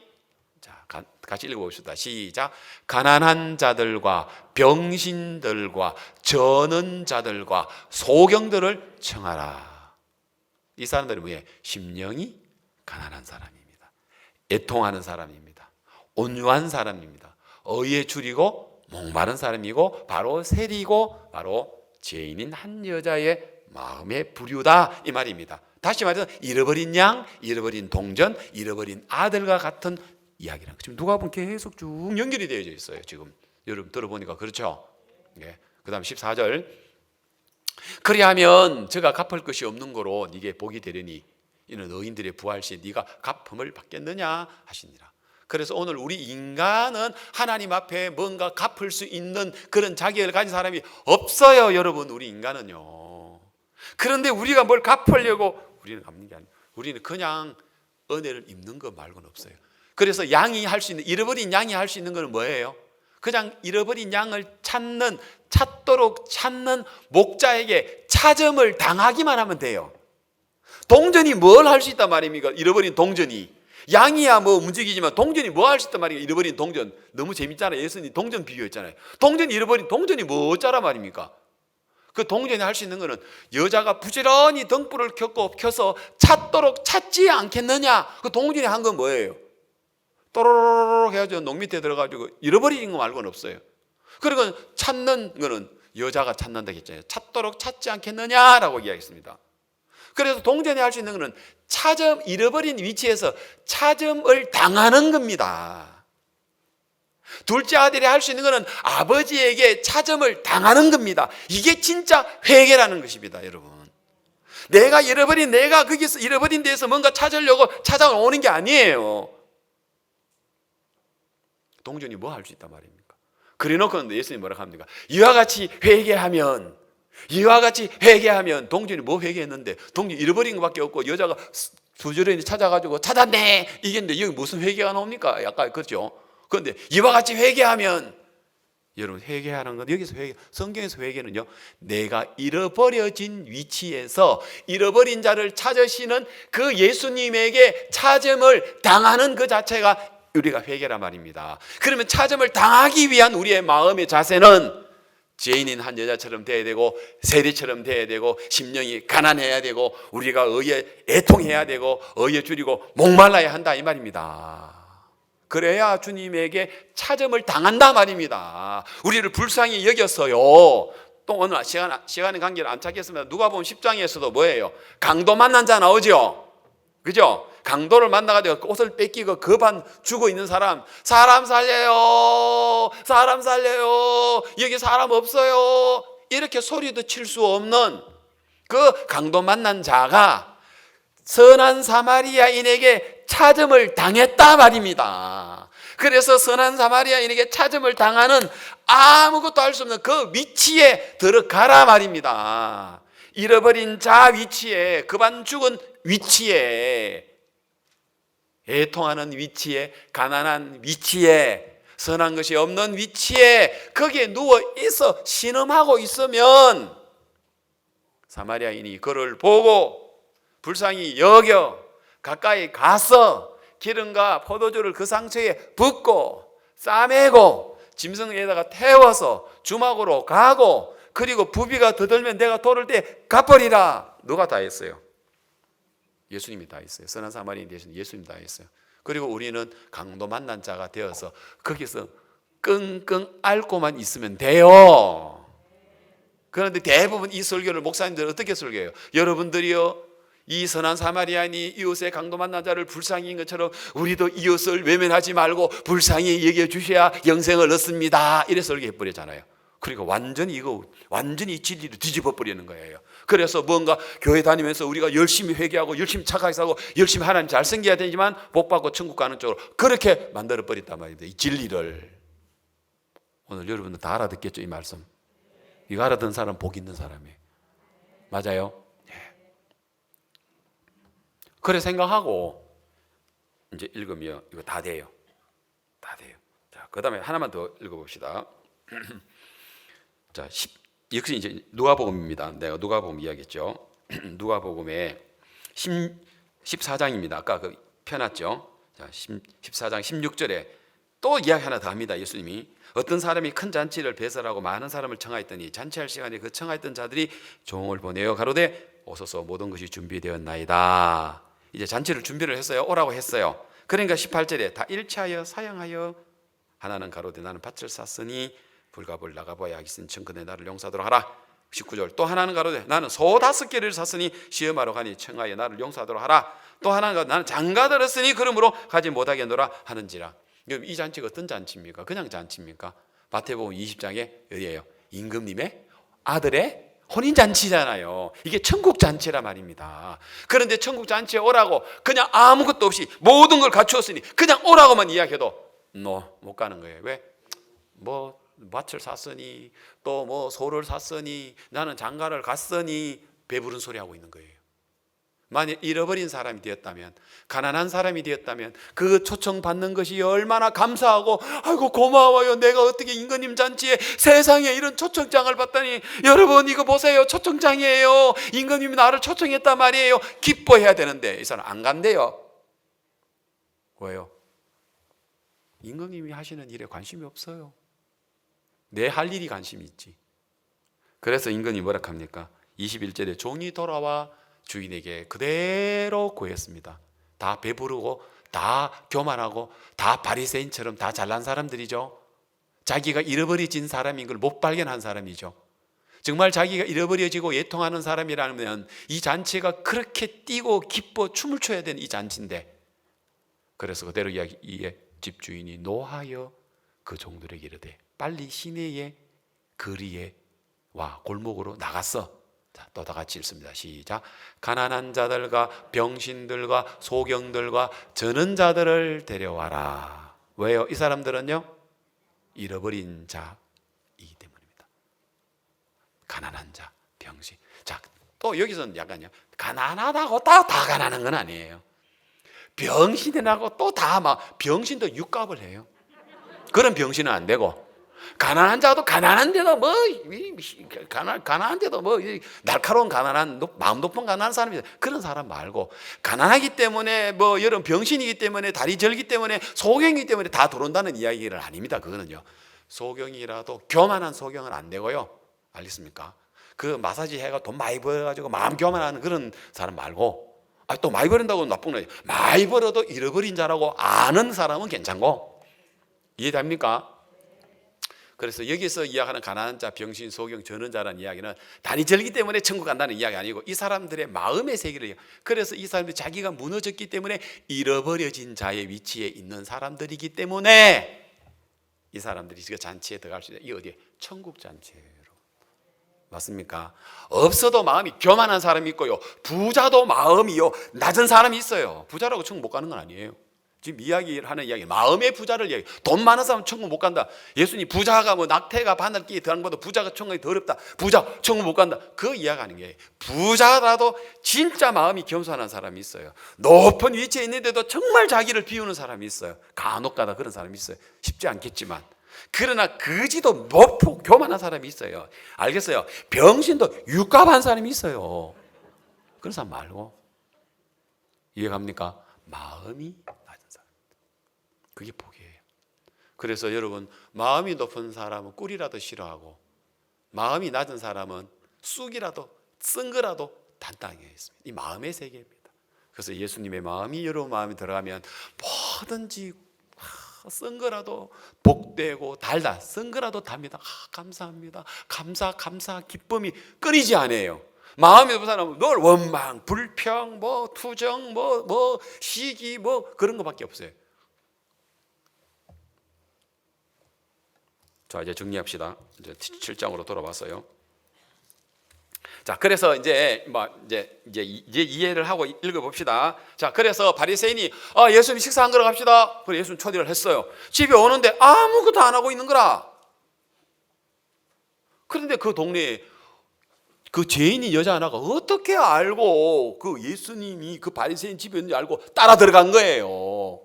Speaker 1: 자, 같이 읽어봅시다. 시작. 가난한 자들과 병신들과 저는 자들과 소경들을 청하라. 이 사람들이 뭐예요? 심령이 가난한 사람입니다. 애통하는 사람입니다. 온유한 사람입니다. 의에 줄이고 목마른 사람이고, 바로 세리고 바로 죄인인 한 여자의 마음의 부류다 이 말입니다. 다시 말해서 잃어버린 양, 잃어버린 동전, 잃어버린 아들과 같은 이야기라는 거죠. 지금 누가복음 계속 쭉 연결이 되어져 있어요. 지금 여러분 들어보니까 그렇죠. 예. 그다음 14절. 그리하면 저가 갚을 것이 없는 거로 네게 복이 되려니 이는 의인들의 부활시 네가 갚음을 받겠느냐 하시니라. 그래서 오늘 우리 인간은 하나님 앞에 뭔가 갚을 수 있는 그런 자격을 가진 사람이 없어요. 여러분, 우리 인간은요. 그런데 우리가 뭘 갚으려고 우리는 갚는 게 아니에요. 우리는 그냥 은혜를 입는 것 말고는 없어요. 그래서 양이 할 수 있는, 잃어버린 양이 할 수 있는 건 뭐예요? 그냥 잃어버린 양을 찾도록 찾는 목자에게 찾음을 당하기만 하면 돼요. 동전이 뭘 할 수 있단 말입니까? 잃어버린 동전이. 양이야 뭐 움직이지만 동전이 뭐 할 수 있단 말이에요? 잃어버린 동전. 너무 재밌잖아요. 예수님 동전 비교했잖아요. 동전이 잃어버린 동전이 뭐 어쩌란 말입니까? 그 동전이 할 수 있는 거는 여자가 부지런히 등불을 켜서 찾도록 찾지 않겠느냐. 그 동전이 한 건 뭐예요? 또로로록 해가지고 농 밑에 들어가지고 잃어버린 거 말고는 없어요. 그리고 찾는 거는 여자가 찾는다 했잖아요. 찾도록 찾지 않겠느냐라고 이야기했습니다. 그래서 동전이 할 수 있는 거는 잃어버린 위치에서 찾음을 당하는 겁니다. 둘째 아들이 할 수 있는 거는 아버지에게 찾음을 당하는 겁니다. 이게 진짜 회개라는 것입니다, 여러분. 내가 거기서 잃어버린 데에서 뭔가 찾으려고 찾아오는 게 아니에요. 동전이 뭐 할 수 있단 말입니까? 그래 놓고 예수님이 뭐라고 합니까? 이와 같이 회개하면 동전이 뭐 회개했는데 동전이 잃어버린 것밖에 없고 여자가 부지런히 찾아가지고 찾았네 이겠는데 여기 무슨 회개가 나옵니까? 약간 그렇죠. 그런데 이와 같이 회개하면, 여러분 회개하는 건 여기서 성경에서 회개는요, 내가 잃어버려진 위치에서 잃어버린 자를 찾으시는 그 예수님에게 찾음을 당하는 그 자체가 우리가 회개란 말입니다. 그러면 찾음을 당하기 위한 우리의 마음의 자세는 죄인인 한 여자처럼 돼야 되고 세리처럼 돼야 되고 심령이 가난해야 되고 우리가 의에 애통해야 되고 의에 줄이고 목말라야 한다 이 말입니다. 그래야 주님에게 찾음을 당한다 말입니다. 우리를 불쌍히 여겼어요. 또 오늘 시간의 관계를 안 찾겠습니다. 누가복음 10장에서도 뭐예요? 강도 만난 자 나오죠. 그죠? 강도를 만나가지고 옷을 뺏기고 거반 죽어 있는 사람 살려요, 사람 살려요, 여기 사람 없어요, 이렇게 소리도 칠 수 없는 그 강도 만난 자가 선한 사마리아인에게 찾음을 당했다 말입니다. 그래서 선한 사마리아인에게 찾음을 당하는 아무것도 할 수 없는 그 위치에 들어가라 말입니다. 잃어버린 자 위치에, 거반 죽은 위치에, 애통하는 위치에, 가난한 위치에, 선한 것이 없는 위치에 거기에 누워 있어 신음하고 있으면 사마리아인이 그를 보고 불쌍히 여겨 가까이 가서 기름과 포도주를 그 상처에 붓고 싸매고 짐승에다가 태워서 주막으로 가고 그리고 부비가 더 들면 내가 돌을 때 갚으리라. 누가 다 했어요? 예수님이 다 했어요. 선한 사마리아인 대신 예수님이 다 했어요. 그리고 우리는 강도 만난 자가 되어서 거기서 끙끙 앓고만 있으면 돼요. 그런데 대부분 이 설교를 목사님들 어떻게 설교해요? 여러분들이요, 이 선한 사마리아인이 이웃의 강도 만난 자를 불쌍히 인 것처럼 우리도 이웃을 외면하지 말고 불쌍히 여겨주셔야 영생을 얻습니다. 이래 설교해버리잖아요. 그리고 완전히 진리를 뒤집어 버리는 거예요. 그래서 뭔가 교회 다니면서 우리가 열심히 회개하고 열심히 착하게 살고 열심히 하나님 잘 섬겨야 되지만 복 받고 천국 가는 쪽으로 그렇게 만들어 버렸단 말입니다. 이 진리를. 오늘 여러분들 다 알아듣겠죠, 이 말씀. 이거 알아듣는 사람 복 있는 사람이에요. 맞아요? 예. 그래 생각하고 이제 읽으면 이거 다 돼요. 다 돼요. 자, 그다음에 하나만 더 읽어봅시다. 자, 역시 이제 누가복음입니다. 내가 누가복음 이야기했죠. 누가복음의 14장입니다. 아까 그 펴놨죠. 자, 14장 16절에 또 이야기 하나 더 합니다. 예수님이 어떤 사람이 큰 잔치를 배설하고 많은 사람을 청하였더니 잔치할 시간에 그 청하였던 자들이 종을 보내어 가로되 오소서 모든 것이 준비되었나이다. 이제 잔치를 준비를 했어요. 오라고 했어요. 그러니까 18절에 다 일치하여 사양하여 하나는 가로되 나는 밭을 샀으니 불갑을 나가봐야 하겠으니 청컨대 나를 용서하도록 하라. 19절 또 하나는 가로되 나는 소 5개를 샀으니 시험하러 가니 청하여 나를 용서하도록 하라. 또 하나는 나는 장가 들었으니 그러므로 가지 못하겠노라 하는지라. 이 잔치가 어떤 잔치입니까? 그냥 잔치입니까? 마태복음 20장에 어디예요? 임금님의 아들의 혼인잔치잖아요. 이게 천국잔치란 말입니다. 그런데 천국잔치에 오라고 그냥 아무것도 없이 모든 걸 갖추었으니 그냥 오라고만 이야기해도 못 가는 거예요. 왜? 뭐 밭을 샀으니 또 뭐 소를 샀으니 나는 장가를 갔으니 배부른 소리 하고 있는 거예요. 만약 잃어버린 사람이 되었다면, 가난한 사람이 되었다면 그 초청받는 것이 얼마나 감사하고 아이고 고마워요. 내가 어떻게 임금님 잔치에 세상에 이런 초청장을 받다니, 여러분 이거 보세요. 초청장이에요. 임금님이 나를 초청했단 말이에요. 기뻐해야 되는데 이 사람 안 간대요. 왜요? 임금님이 하시는 일에 관심이 없어요. 내 할 일이 관심이 있지. 그래서 임금이 뭐라 합니까? 21절에 종이 돌아와 주인에게 그대로 구했습니다. 다 배부르고 다 교만하고 다 바리새인처럼 다 잘난 사람들이죠. 자기가 잃어버려진 사람인 걸 못 발견한 사람이죠. 정말 자기가 잃어버려지고 애통하는 사람이라면 이 잔치가 그렇게 뛰고 기뻐 춤을 춰야 되는 이 잔치인데, 그래서 그대로 이에 집주인이 노하여 그 종들에게 이르되 빨리 시내의 거리에 와 골목으로 나갔어. 자, 또 다 같이 읽습니다. 시작. 가난한 자들과 병신들과 소경들과 저는 자들을 데려와라. 왜요? 이 사람들은요 잃어버린 자이기 때문입니다. 가난한 자, 병신. 자, 또 여기서는 약간요 가난하다고 다 가난한 건 아니에요. 병신이라고 또 다 막 병신도 육갑을 해요. 그런 병신은 안 되고, 가난한 자도 가난한데도 뭐 가난한데도 뭐 날카로운 가난한 마음 높은 가난한 사람이, 그런 사람 말고, 가난하기 때문에 뭐 여러분 병신이기 때문에 다리 절기 때문에 소경이기 때문에 다 들어온다는 이야기는 아닙니다. 그거는요 소경이라도 교만한 소경은 안 되고요. 알겠습니까? 그 마사지 해가 돈 많이 벌어가지고 마음 교만하는 그런 사람 말고, 또 많이 버린다고 나쁜 거예요. 많이 벌어도 잃어버린 자라고 아는 사람은 괜찮고, 이해됩니까? 그래서 여기서 이야기하는 가난한 자, 병신, 소경, 저는 자라는 이야기는 다리 절기 때문에 천국 간다는 이야기 아니고 이 사람들의 마음의 세계를, 그래서 이 사람들이 자기가 무너졌기 때문에 잃어버려진 자의 위치에 있는 사람들이기 때문에 이 사람들이 그 잔치에 들어갈 수 있는, 이 어디에? 천국 잔치예요. 맞습니까? 없어도 마음이 교만한 사람이 있고요, 부자도 마음이요 낮은 사람이 있어요. 부자라고 천국 못 가는 건 아니에요. 지금 이야기를 하는 이야기, 마음의 부자를 이야기. 돈 많은 사람은 천국 못 간다. 예수님 부자가 뭐 낙태가 바늘끼리 들어가는 것보다 부자가 천국이 더 어렵다. 부자 천국 못 간다. 그 이야기하는 게, 부자라도 진짜 마음이 겸손한 사람이 있어요. 높은 위치에 있는데도 정말 자기를 비우는 사람이 있어요. 간혹가다 그런 사람이 있어요. 쉽지 않겠지만. 그러나 거지도 높고 교만한 사람이 있어요. 알겠어요? 병신도 육갑한 사람이 있어요. 그런 사람 말고, 이해갑니까? 마음이 낮은 사람, 그게 복이에요. 그래서 여러분, 마음이 높은 사람은 꿀이라도 싫어하고, 마음이 낮은 사람은 쑥이라도 쓴 거라도 단단하게 있습니다. 이 마음의 세계입니다. 그래서 예수님의 마음이 여러분 마음에 들어가면 뭐든지 쓴 거라도 복되고 달다. 쓴 거라도 답니다. 감사합니다. 감사 기쁨이 끊이지 않아요. 마음이 없는 사람은 늘 원망, 불평, 뭐 투정, 뭐 시기, 뭐 그런 거밖에 없어요. 자, 이제 정리합시다. 이제 7장으로 돌아왔어요. 자, 그래서 이제 이해를 하고 읽어봅시다. 자, 그래서 바리새인이 예수님 식사한 거로 갑시다. 그래서 예수님 초대를 했어요. 집에 오는데 아무것도 안 하고 있는 거라. 그런데 그 동네에 그 죄인이 여자 하나가 어떻게 알고 그 예수님이 그 바리새인 집에 있는지 알고 따라 들어간 거예요.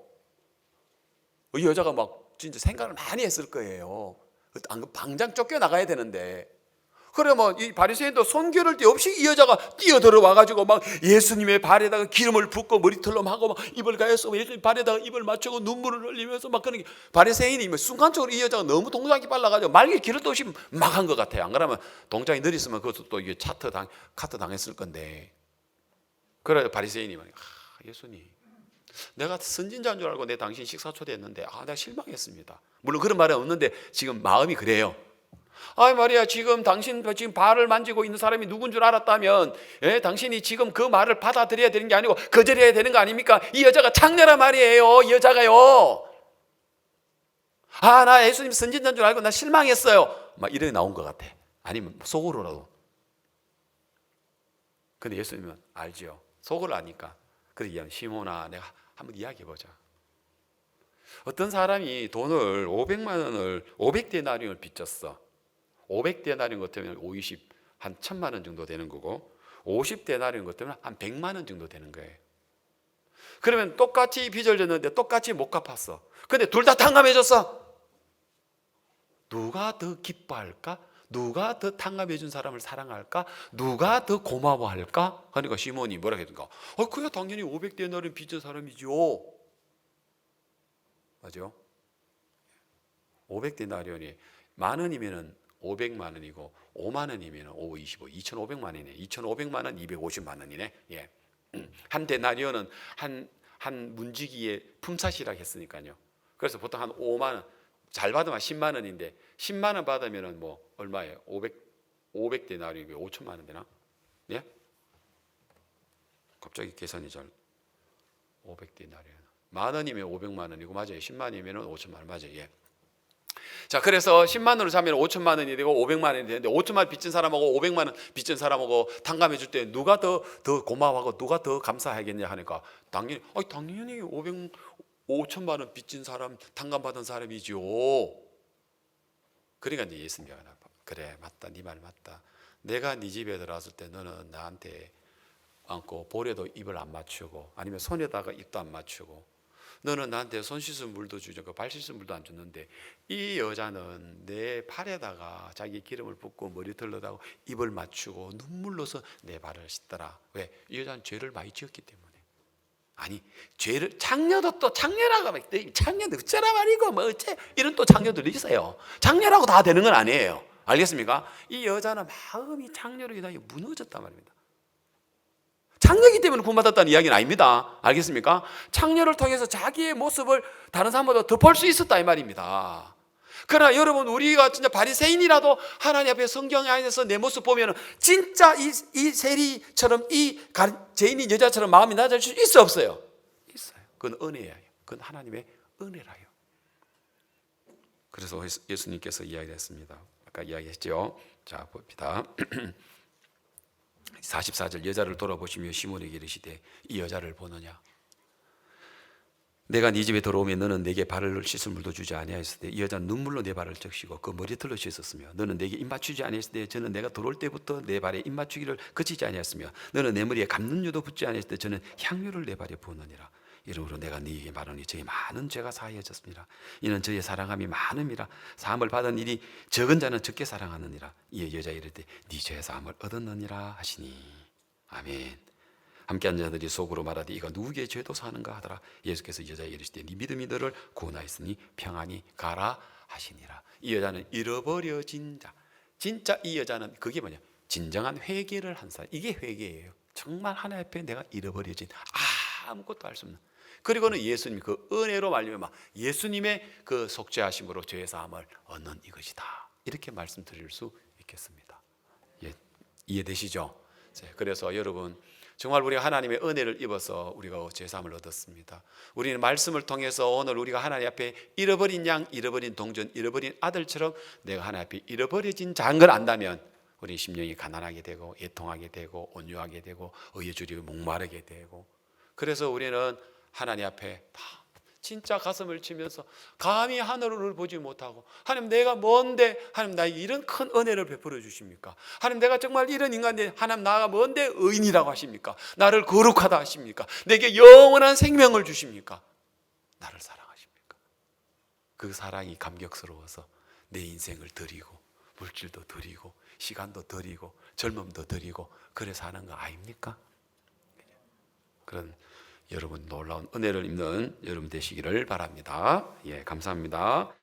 Speaker 1: 이 여자가 막 진짜 생각을 많이 했을 거예요. 당장 쫓겨나가야 되는데. 그래 뭐 이 바리새인도 손겨를 데 없이 이 여자가 뛰어들어와 가지고 막 예수님의 발에다가 기름을 붓고 머리털로 하고 막 입을 가렸어. 예수님 발에다가 입을 맞추고 눈물을 흘리면서 막 그런 게, 바리새인이 순간적으로 이 여자가 너무 동작이 빨라가지고 말길 기름도 없이 막 한 것 같아요. 안 그러면 동작이 느렸으면 그것도 또 이게 카트 당했을 건데. 그래 바리새인이 막 예수님, 내가 선진자인 줄 알고 내 당신 식사 초대했는데 내가 실망했습니다. 물론 그런 말은 없는데 지금 마음이 그래요. 아이 말이야, 지금 당신 지금 발을 만지고 있는 사람이 누군 줄 알았다면, 당신이 지금 그 말을 받아들여야 되는 게 아니고 거절해야 되는 거 아닙니까? 이 여자가 창녀란 말이에요. 이 여자가요. 아, 나 예수님 선진자인 줄 알고 나 실망했어요. 막 이렇게 나온 것 같아. 아니면 속으로라도. 근데 예수님은 알지요. 속을 아니까. 그래서 시몬아, 내가 한번 이야기해보자. 어떤 사람이 돈을 500만 원을 500데나리온을 빚졌어. 500데나리온 같으면 50, 한 1000만 원 정도 되는 거고, 50데나리온 같으면 한 100만 원 정도 되는 거예요. 그러면 똑같이 빚을 졌는데 똑같이 못 갚았어. 근데 둘 다 탕감해줬어. 누가 더 기뻐할까? 누가 더 탕감해 준 사람을 사랑할까? 누가 더 고마워할까? 그러니까 시몬이 뭐라 했던가? 그야 당연히 500데나리온 빚진 사람이죠. 맞죠? 500데나리온이 만 원이면은 500만 원이고 5만 원이면 5, 25, 2,500만 원이네. 2,500만 원, 250만 원이네. 예. 한 데나리온은 한 문지기의 품삯이라고 했으니까요. 그래서 보통 한 5만 원, 잘 받으면 10만 원인데 10만 원 받으면은 뭐 얼마예요? 500데나리온이 5천만 원 되나? 예? 갑자기 계산이 잘 500데나리온. 만 원이면 500만 원이고 맞아요. 10만 원이면 5천만 원 맞아요. 예. 자, 그래서 10만 원으로 사면 5천만 원이 되고 500만 원이 되는데 5천만 원 빚진 사람하고 500만 원 빚진 사람하고 탕감해 줄 때 누가 더 고마워하고 누가 더 감사하겠냐 하니까 당연히 5천만 원 빚진 사람 탕감받은 사람이죠. 그러니까 이제 예수님이 그래 맞다, 네 말 맞다. 내가 네 집에 들어왔을 때 너는 나한테 안고 볼에도 입을 안 맞추고 아니면 손에다가 입도 안 맞추고 너는 나한테 손 씻은 물도 주지 않고 발 씻은 물도 안 줬는데 이 여자는 내 팔에다가 자기 기름을 붓고 머리털로다가 입을 맞추고 눈물로서 내 발을 씻더라. 왜? 이 여자는 죄를 많이 지었기 때문에. 아니, 죄를 장녀도 또 장녀라고 하면 장녀도 어쩌라 말이고 뭐 어째 이런 또 장녀들이 있어요. 장녀라고 다 되는 건 아니에요. 알겠습니까? 이 여자는 마음이 장녀로 인하여 무너졌단 말입니다. 창녀이기 때문에 구원받았다는 이야기는 아닙니다. 알겠습니까? 창녀를 통해서 자기의 모습을 다른 사람보다 더 볼 수 있었다 이 말입니다. 그러나 여러분, 우리가 진짜 바리새인이라도 하나님 앞에 성경 안에서 내 모습 보면 진짜 이 세리처럼 이 죄인인 여자처럼 마음이 낮아질 수 있어 없어요? 있어요. 그건 은혜예요. 그건 하나님의 은혜라요. 그래서 예수님께서 이야기했습니다. 아까 이야기했죠. 자, 봅니다. 44절 여자를 돌아보시며 시몬에게 이르시되 이 여자를 보느냐? 내가 네 집에 들어오면 너는 내게 발을 씻을 물도 주지 아니하였을 때 이 여자는 눈물로 내 발을 적시고 그 머리털로 씻었으며 너는 내게 입 맞추지 아니했을 때 저는 내가 들어올 때부터 내 발에 입 맞추기를 그치지 아니하였으며 너는 내 머리에 감는유도 붓지 아니했을 때 저는 향유를 내 발에 부었느니라. 이러므로 내가 네게 말하니 저희 많은 죄가 사하여졌습니다. 이는 저의 사랑함이 많음이라. 사함을 받은 일이 적은 자는 적게 사랑하느니라. 이에 여자 이르되 네 죄 사함을 얻었느니라 하시니. 아멘. 함께 앉은 자들이 속으로 말하되 이가 누구의 죄도 사는가 하더라. 예수께서 여자에 이르시되 네 믿음이 너를 구원하였으니 평안히 가라 하시니라. 이 여자는 잃어버려진 자. 진짜 이 여자는 그게 뭐냐? 진정한 회개를 한 사람. 이게 회개예요. 정말 하나님 앞에 내가 잃어버려진 아무것도 할 수 없는. 그리고는 예수님 그 은혜로 말미암아 예수님의 그 속죄하심으로 죄 사함을 얻는 이것이다. 이렇게 말씀드릴 수 있겠습니다. 예, 이해되시죠? 그래서 여러분 정말 우리가 하나님의 은혜를 입어서 우리가 죄 사함을 얻었습니다. 우리는 말씀을 통해서 오늘 우리가 하나님 앞에 잃어버린 양, 잃어버린 동전, 잃어버린 아들처럼 내가 하나님 앞에 잃어버려진 자인 걸 안다면 우리 심령이 가난하게 되고 애통하게 되고 온유하게 되고 의에 주리고 목마르게 되고, 그래서 우리는 하나님 앞에 다 진짜 가슴을 치면서 감히 하늘을 보지 못하고 하나님 내가 뭔데 하나님 나에게 이런 큰 은혜를 베풀어 주십니까? 하나님 내가 정말 이런 인간인데 하나님 나가 뭔데 의인이라고 하십니까? 나를 거룩하다 하십니까? 내게 영원한 생명을 주십니까? 나를 사랑하십니까? 그 사랑이 감격스러워서 내 인생을 드리고 물질도 드리고 시간도 드리고 젊음도 드리고 그래 사는 거 아닙니까? 그런 여러분 놀라운 은혜를 입는 여러분 되시기를 바랍니다. 예, 감사합니다.